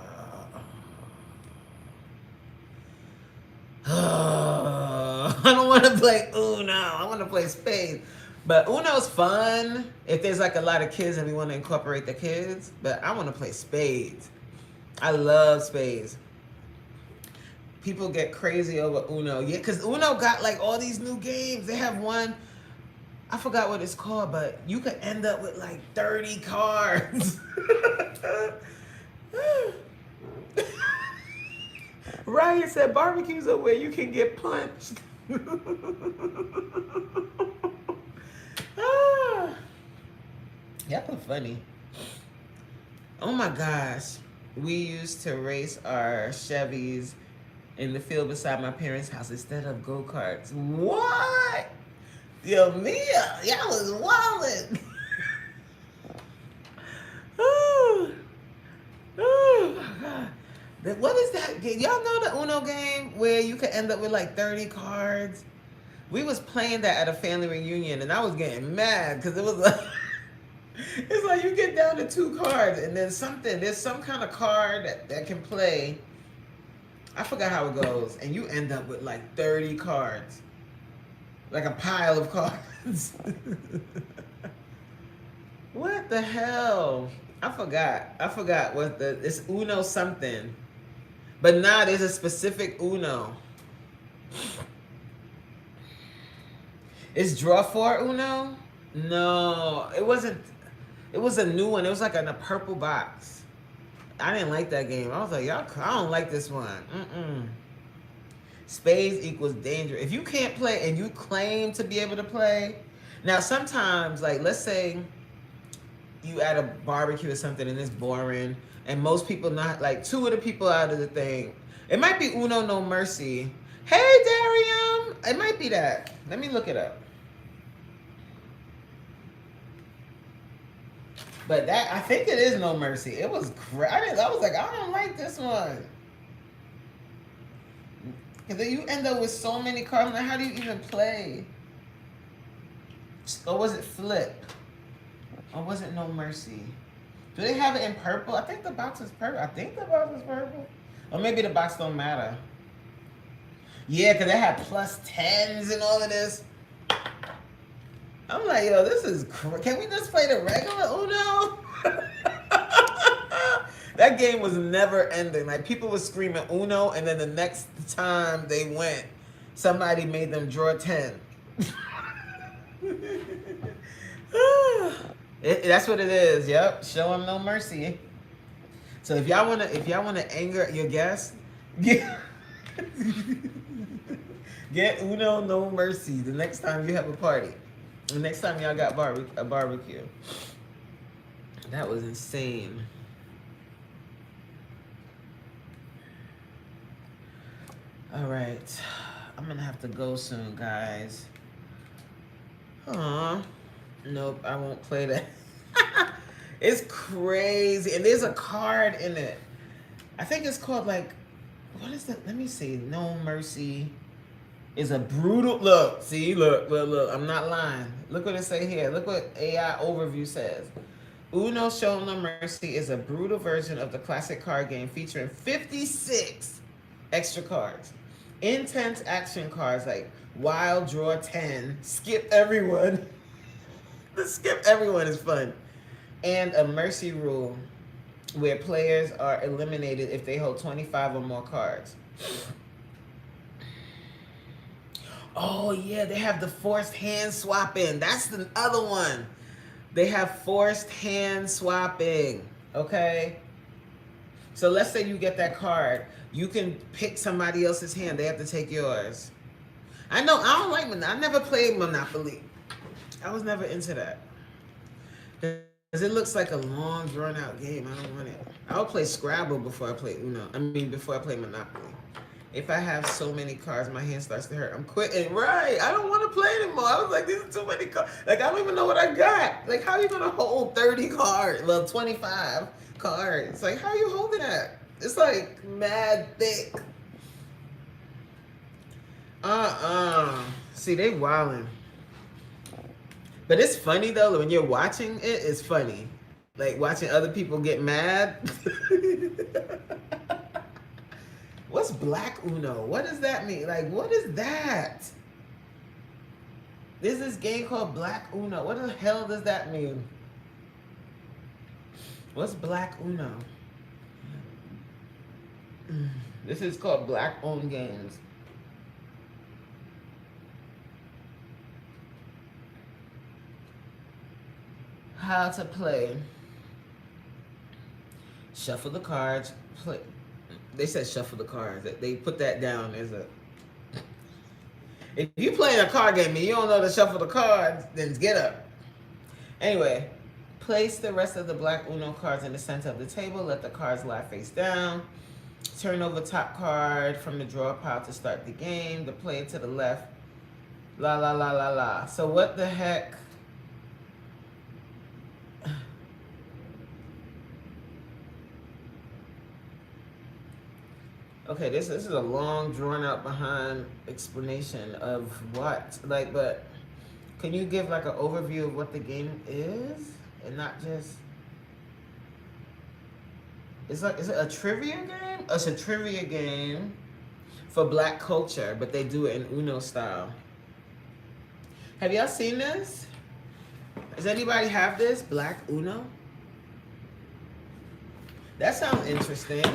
I don't want to play Uno. I want to play spades. But Uno's fun if there's like a lot of kids and we want to incorporate the kids. But I want to play spades. I love spades. People get crazy over Uno. Yeah, because Uno got like all these new games. They have one, I forgot what it's called, but you could end up with like 30 cards. Ryan said barbecues are where you can get punched. Y'all are funny. Oh my gosh. We used to race our Chevys in the field beside my parents' house instead of go-karts. What? Yo, Mia, y'all was wildin'. Oh my God. What is that game? Y'all know the Uno game where you could end up with like 30 cards? We was playing that at a family reunion and I was getting mad because it was like, it's like you get down to 2 cards and then there's some kind of card that can play. I forgot how it goes. And you end up with like 30 cards. Like a pile of cards. What the hell? I forgot what it's Uno something. But now there's a specific Uno. Is Draw 4 Uno? No, it wasn't. It was a new one. It was like in a purple box. I didn't like that game. I was like, y'all, I don't like this one. Spades equals danger. If you can't play and you claim to be able to play, now sometimes, like let's say you at a barbecue or something and it's boring, and most people not like 2 of the people out of the thing. It might be Uno No Mercy. Hey Darium, it might be that. Let me look it up. But that, I think it is No Mercy. It was I was like, I don't like this one. Because then you end up with so many cards. Like, how do you even play? Or was it Flip? Or was it No Mercy? Do they have it in purple? I think the box is purple. Or maybe the box don't matter. Yeah, because they had +10s and all of this. I'm like, yo, this is can we just play the regular Uno? That game was never ending. Like, people were screaming Uno, and then the next time they went, somebody made them draw 10. That's what it is. Yep, show them no mercy. So if y'all wanna anger your guests, get Uno No Mercy the next time you have a party. The next time y'all got a barbecue. That was insane. All right, I'm gonna have to go soon, guys. Nope, I won't play that. It's crazy, and there's a card in it. I think it's called like, what is that? Let me see. No Mercy. is a brutal look. See, look. I'm not lying. Look what it say here. Look what AI overview says. Uno Show No Mercy is a brutal version of the classic card game featuring 56 extra cards. Intense action cards like Wild Draw 10, Skip Everyone. The Skip Everyone is fun. And a mercy rule where players are eliminated if they hold 25 or more cards. Oh, yeah, they have the forced hand swapping. That's the other one. They have forced hand swapping. Okay? So let's say you get that card. You can pick somebody else's hand. They have to take yours. I know, I don't like Monopoly. I never played Monopoly. I was never into that. Because it looks like a long, drawn-out game. I don't want it. I would play Scrabble before I play Uno. Before I play Monopoly. If I have so many cards, my hand starts to hurt. I'm quitting. Right. I don't want to play anymore. I was like, these are too many cards. Like, I don't even know what I got. Like, how are you going to hold 30 cards? Well, 25 cards. Like, how are you holding that? It's like mad thick. See, they wildin'. But it's funny, though. When you're watching it, it's funny. Like, watching other people get mad. What's Black Uno? What does that mean? Like, what is that? There's this game called Black Uno. What the hell does that mean? What's Black Uno? This is called Black Owned Games. How to play. Shuffle the cards. Play. They said shuffle the cards. They put that down as a... If you play a card game and you don't know to shuffle the cards, then get up. Anyway, place the rest of the Black Uno cards in the center of the table. Let the cards lie face down. Turn over top card from the draw pile to start the game. The player to the left. La la la la la. So what the heck? Okay, this is a long, drawn-out behind explanation of what. Like, but can you give like an overview of what the game is, and not just? Is it a trivia game? It's a trivia game for Black culture, but they do it in Uno style. Have y'all seen this? Does anybody have this Black Uno? That sounds interesting.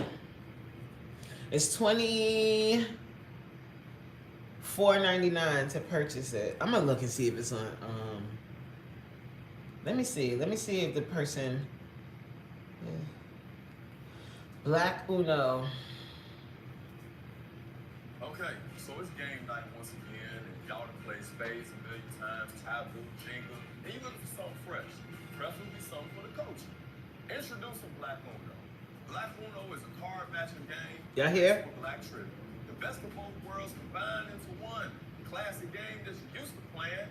It's $24.99 to purchase it. I'm gonna look and see if it's on. Let me see. Let me see if the person. Yeah. Black Uno. Okay, so it's game night once again, and y'all done played Spades a million times, Taboo, Jingle, and you looking for something fresh. Preferably something for the culture. Introducing Black Uno. Black Uno is a card matching game. Y'all hear? For Black trivia. The best of both worlds combined into one. Classic game that's used to playing.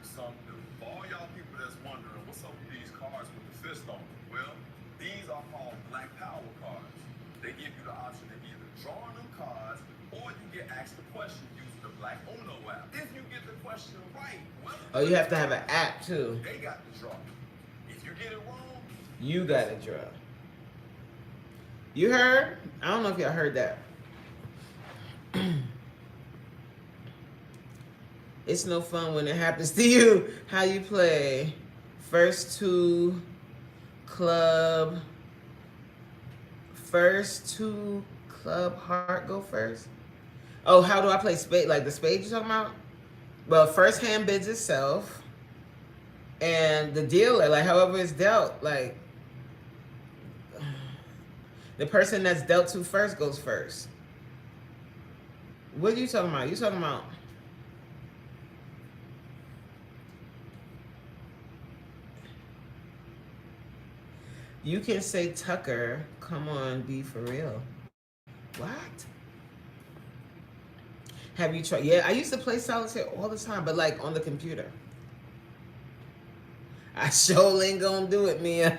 Something new. For all y'all people that's wondering, what's up with these cards with the fist on them? Well, these are called Black Power cards. They give you the option of either drawing them cards or you get asked the question using the Black Uno app. If you get the question right, well, oh, you have to have an app too. They got the draw. If you get it wrong, you got to draw. You heard? I don't know if y'all heard that. It's no fun when it happens to you. How you play? First two club heart go first. Oh, how do I play spade? Like the spade you're talking about? Well, first hand bids itself, and the dealer, like however it's dealt, like the person that's dealt to first goes first. What are you talking about? You talking about? You can say, Tucker, come on, be for real. What? Have you tried? Yeah, I used to play solitaire all the time, but like on the computer. I sure ain't gonna do it, Mia.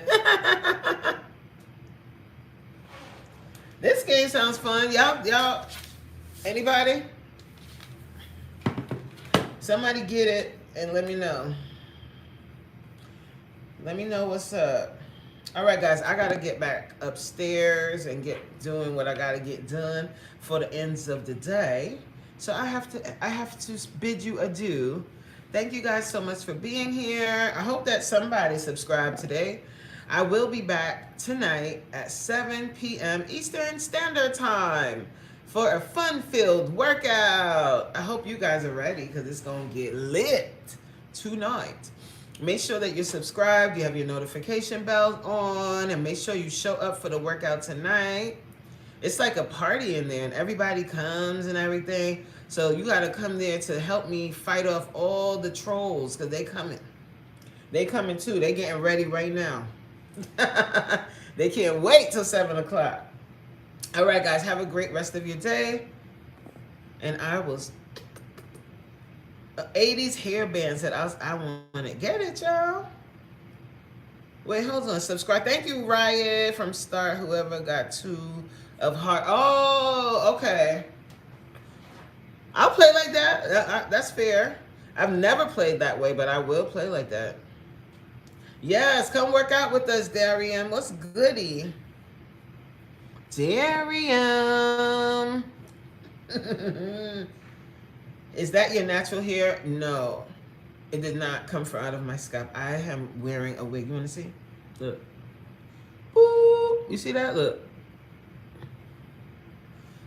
This game sounds fun. Y'all, anybody? Somebody get it and let me know. Let me know what's up. All right, guys, I gotta get back upstairs and get doing what I gotta get done for the ends of the day. So I have to bid you adieu. Thank you guys so much for being here. I hope that somebody subscribed today. I will be back tonight at 7 p.m. Eastern Standard Time for a fun-filled workout. I hope you guys are ready because it's gonna get lit tonight. Make sure that you're subscribed, you have your notification bell on, and make sure you show up for the workout tonight. It's like a party in there, and everybody comes and everything. So you got to come there to help me fight off all the trolls, because they coming. They coming too. They getting ready right now. They can't wait till 7 o'clock. All right, guys, have a great rest of your day. And I will... 80s hairband said I want to get it, y'all. Wait, hold on. Subscribe. Thank you, Riot from Start. Whoever got 2 of heart. Oh, okay. I'll play like that. That's fair. I've never played that way, but I will play like that. Yes, come work out with us, Darian. What's goody? Darian. Is that your natural hair? No. It did not come from out of my scalp. I am wearing a wig. You want to see? Look. Ooh, you see that? Look.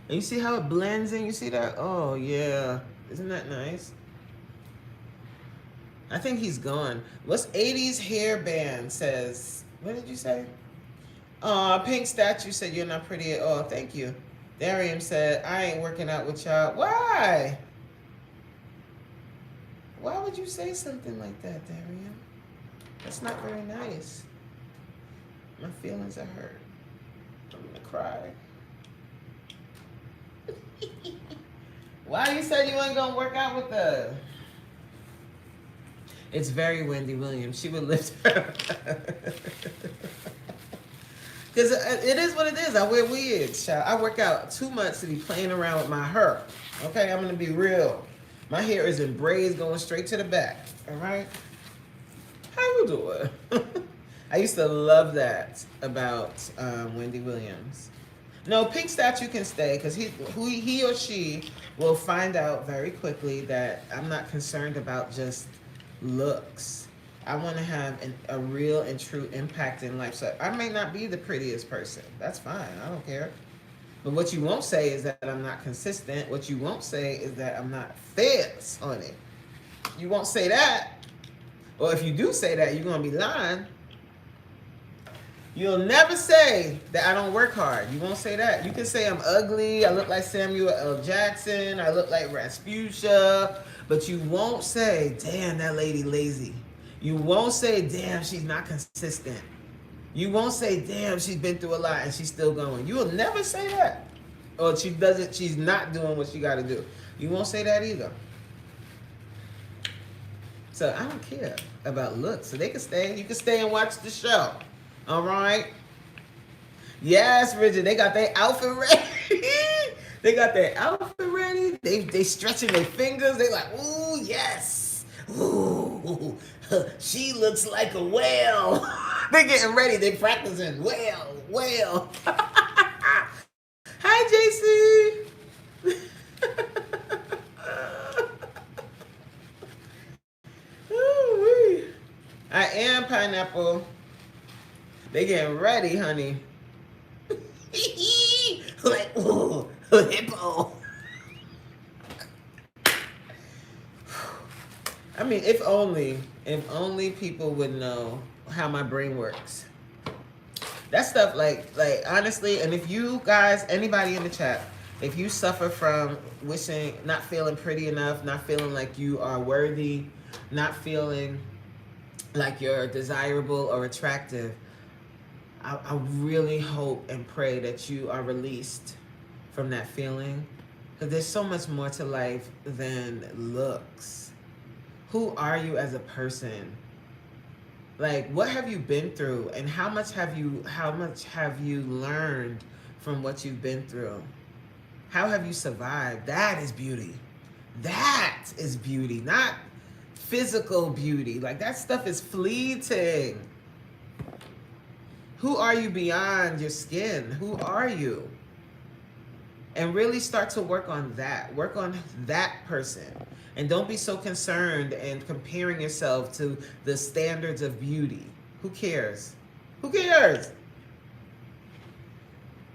And you see how it blends in? You see that? Oh, yeah. Isn't that nice? I think he's gone. What's 80s hairband says? What did you say? Pink Statue said you're not pretty at all. Thank you. Darian said, I ain't working out with y'all. Why? Why would you say something like that, Darian? That's not very nice. My feelings are hurt. I'm gonna cry. Why you said you weren't gonna work out with us? It's very Wendy Williams. She would lift her. Because it is what it is. I wear wigs, child. I work out too much to be playing around with my hair. Okay, I'm gonna be real. My hair is in braids going straight to the back. All right? How you doing? I used to love that about Wendy Williams. No, Pink Statue can stay because he or she will find out very quickly that I'm not concerned about just looks. I want to have a real and true impact in life. So I may not be the prettiest person. That's fine. I don't care. But what you won't say is that I'm not consistent. What you won't say is that I'm not fierce on it. You won't say that. Or if you do say that, you're going to be lying. You'll never say that I don't work hard. You won't say that. You can say I'm ugly. I look like Samuel L. Jackson. I look like Rasputia. But you won't say, damn, that lady lazy. You won't say, damn, she's not consistent. You won't say, damn, she's been through a lot and she's still going. You will never say that. Or she's not doing what she got to do. You won't say that either. So I don't care about looks. So they can stay. You can stay and watch the show. All right? Yes, Richard, they got their outfit ready. They got their outfit ready. They stretching their fingers. They like, ooh, yes. Ooh, she looks like a whale. They getting ready. They practicing. Whale. Hi, JC. Ooh, I am Pineapple. They getting ready, honey. Like, ooh, hippo. I mean, if only people would know how my brain works. That stuff, like honestly, and if you guys, anybody in the chat, if you suffer from not feeling pretty enough, not feeling like you are worthy, not feeling like you're desirable or attractive, I really hope and pray that you are released from that feeling. Because there's so much more to life than looks. Who are you as a person? Like, what have you been through, and how much have you learned from what you've been through? How have you survived? That is beauty. That is beauty, not physical beauty. Like that stuff is fleeting. Who are you beyond your skin? Who are you? And really start to work on that. Work on that person. And don't be so concerned and comparing yourself to the standards of beauty. Who cares? Who cares?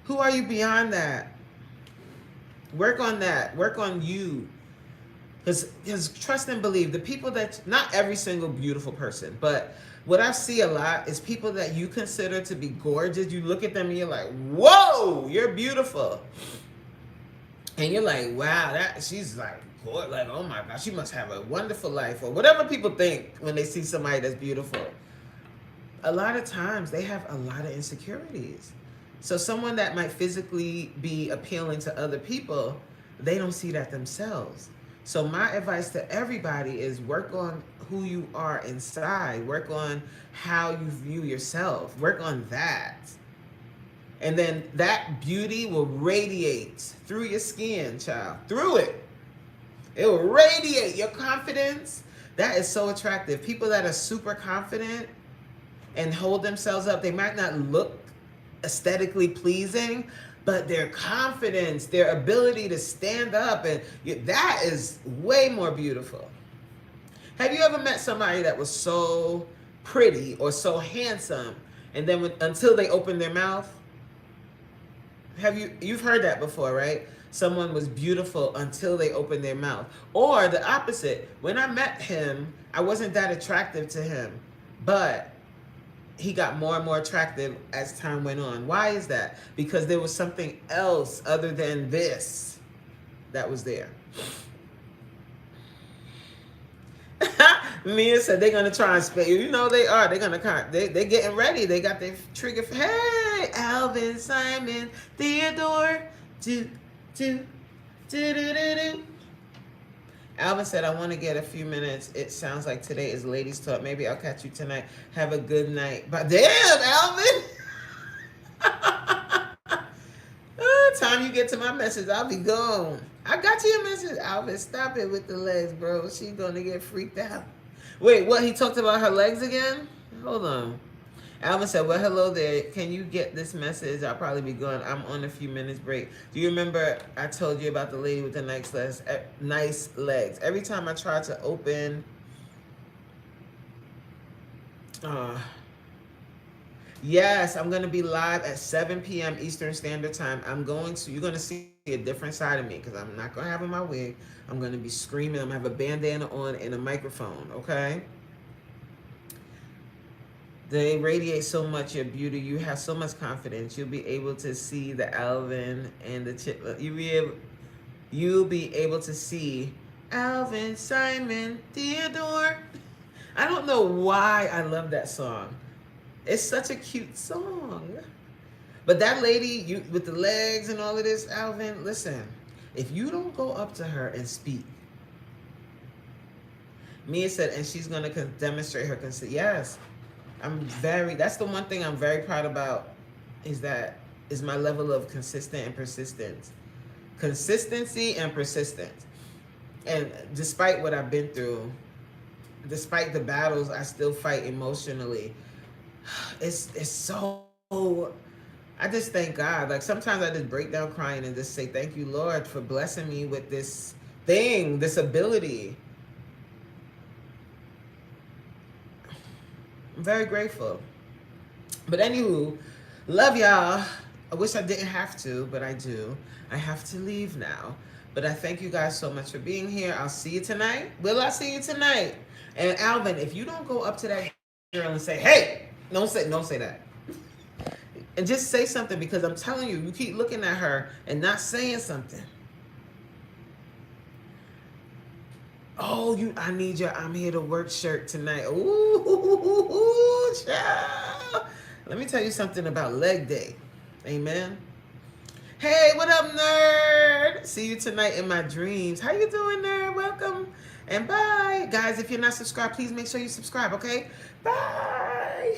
Who are you beyond that? Work on that. Work on you. Because trust and believe, the people that, not every single beautiful person, but what I see a lot is people that you consider to be gorgeous. You look at them and you're like, whoa, you're beautiful. And you're like, wow, that she's like, oh my God, she must have a wonderful life, or whatever people think when they see somebody that's beautiful. A lot of times they have a lot of insecurities. So someone that might physically be appealing to other people, they don't see that themselves. So my advice to everybody is work on who you are inside. Work on how you view yourself. Work on that. And then that beauty will radiate through your skin, child. Through it. It will radiate your confidence. That is so attractive. People that are super confident and hold themselves up, they might not look aesthetically pleasing, but their confidence, their ability to stand up, and that is way more beautiful. Have you ever met somebody that was so pretty or so handsome, and then until they opened their mouth? You've heard that before, right? Someone was beautiful until they opened their mouth. Or the opposite. When I met him, I wasn't that attractive to him, but he got more and more attractive as time went on. Why is that? Because there was something else other than this that was there. Mia said they're gonna try and spell. You know they are. They're gonna. They're getting ready. They got their trigger. Hey, Alvin, Simon, Theodore. Do. Alvin said, I want to get a few minutes. It sounds like today is ladies talk. Maybe I'll catch you tonight. Have a good night. But damn, Alvin. Time you get to my message, I'll be gone. I got you a message. Alvin, stop it with the legs, bro. She's going to get freaked out. Wait, what? He talked about her legs again? Hold on. Alvin said, well, hello there. Can you get this message? I'll probably be gone. I'm on a few minutes break. Do you remember I told you about the lady with the nice legs? Every time I try to open... yes, I'm going to be live at 7 p.m. Eastern Standard Time. You're going to see a different side of me because I'm not going to have on my wig. I'm going to be screaming. I'm going to have a bandana on and a microphone, okay? They radiate so much your beauty. You have so much confidence. You'll be able to see the Alvin and the Chip. You'll be able to see Alvin, Simon, Theodore. I don't know why I love that song. It's such a cute song. But that lady with the legs and all of this, Alvin, listen. If you don't go up to her and speak. Mia said, and she's going to demonstrate her consent. Yes. That's the one thing I'm very proud about is my level of consistent and persistence. Consistency and persistence. And despite what I've been through, despite the battles I still fight emotionally, it's so, I just thank God. Like sometimes I just break down crying and just say, thank you, Lord, for blessing me with this thing, this ability. I'm very grateful. But anywho, love y'all. I wish I didn't have to, but I do. I have to leave now. But I thank you guys so much for being here. I'll see you tonight. Will I see you tonight? And Alvin, if you don't go up to that girl and say, hey, don't say that. And just say something because I'm telling you, you keep looking at her and not saying something. Oh, I need your I'm here to work shirt tonight. Ooh, child. Let me tell you something about leg day. Amen. Hey, what up, nerd? See you tonight in my dreams. How you doing, nerd? Welcome. And bye. Guys, if you're not subscribed, please make sure you subscribe, okay? Bye.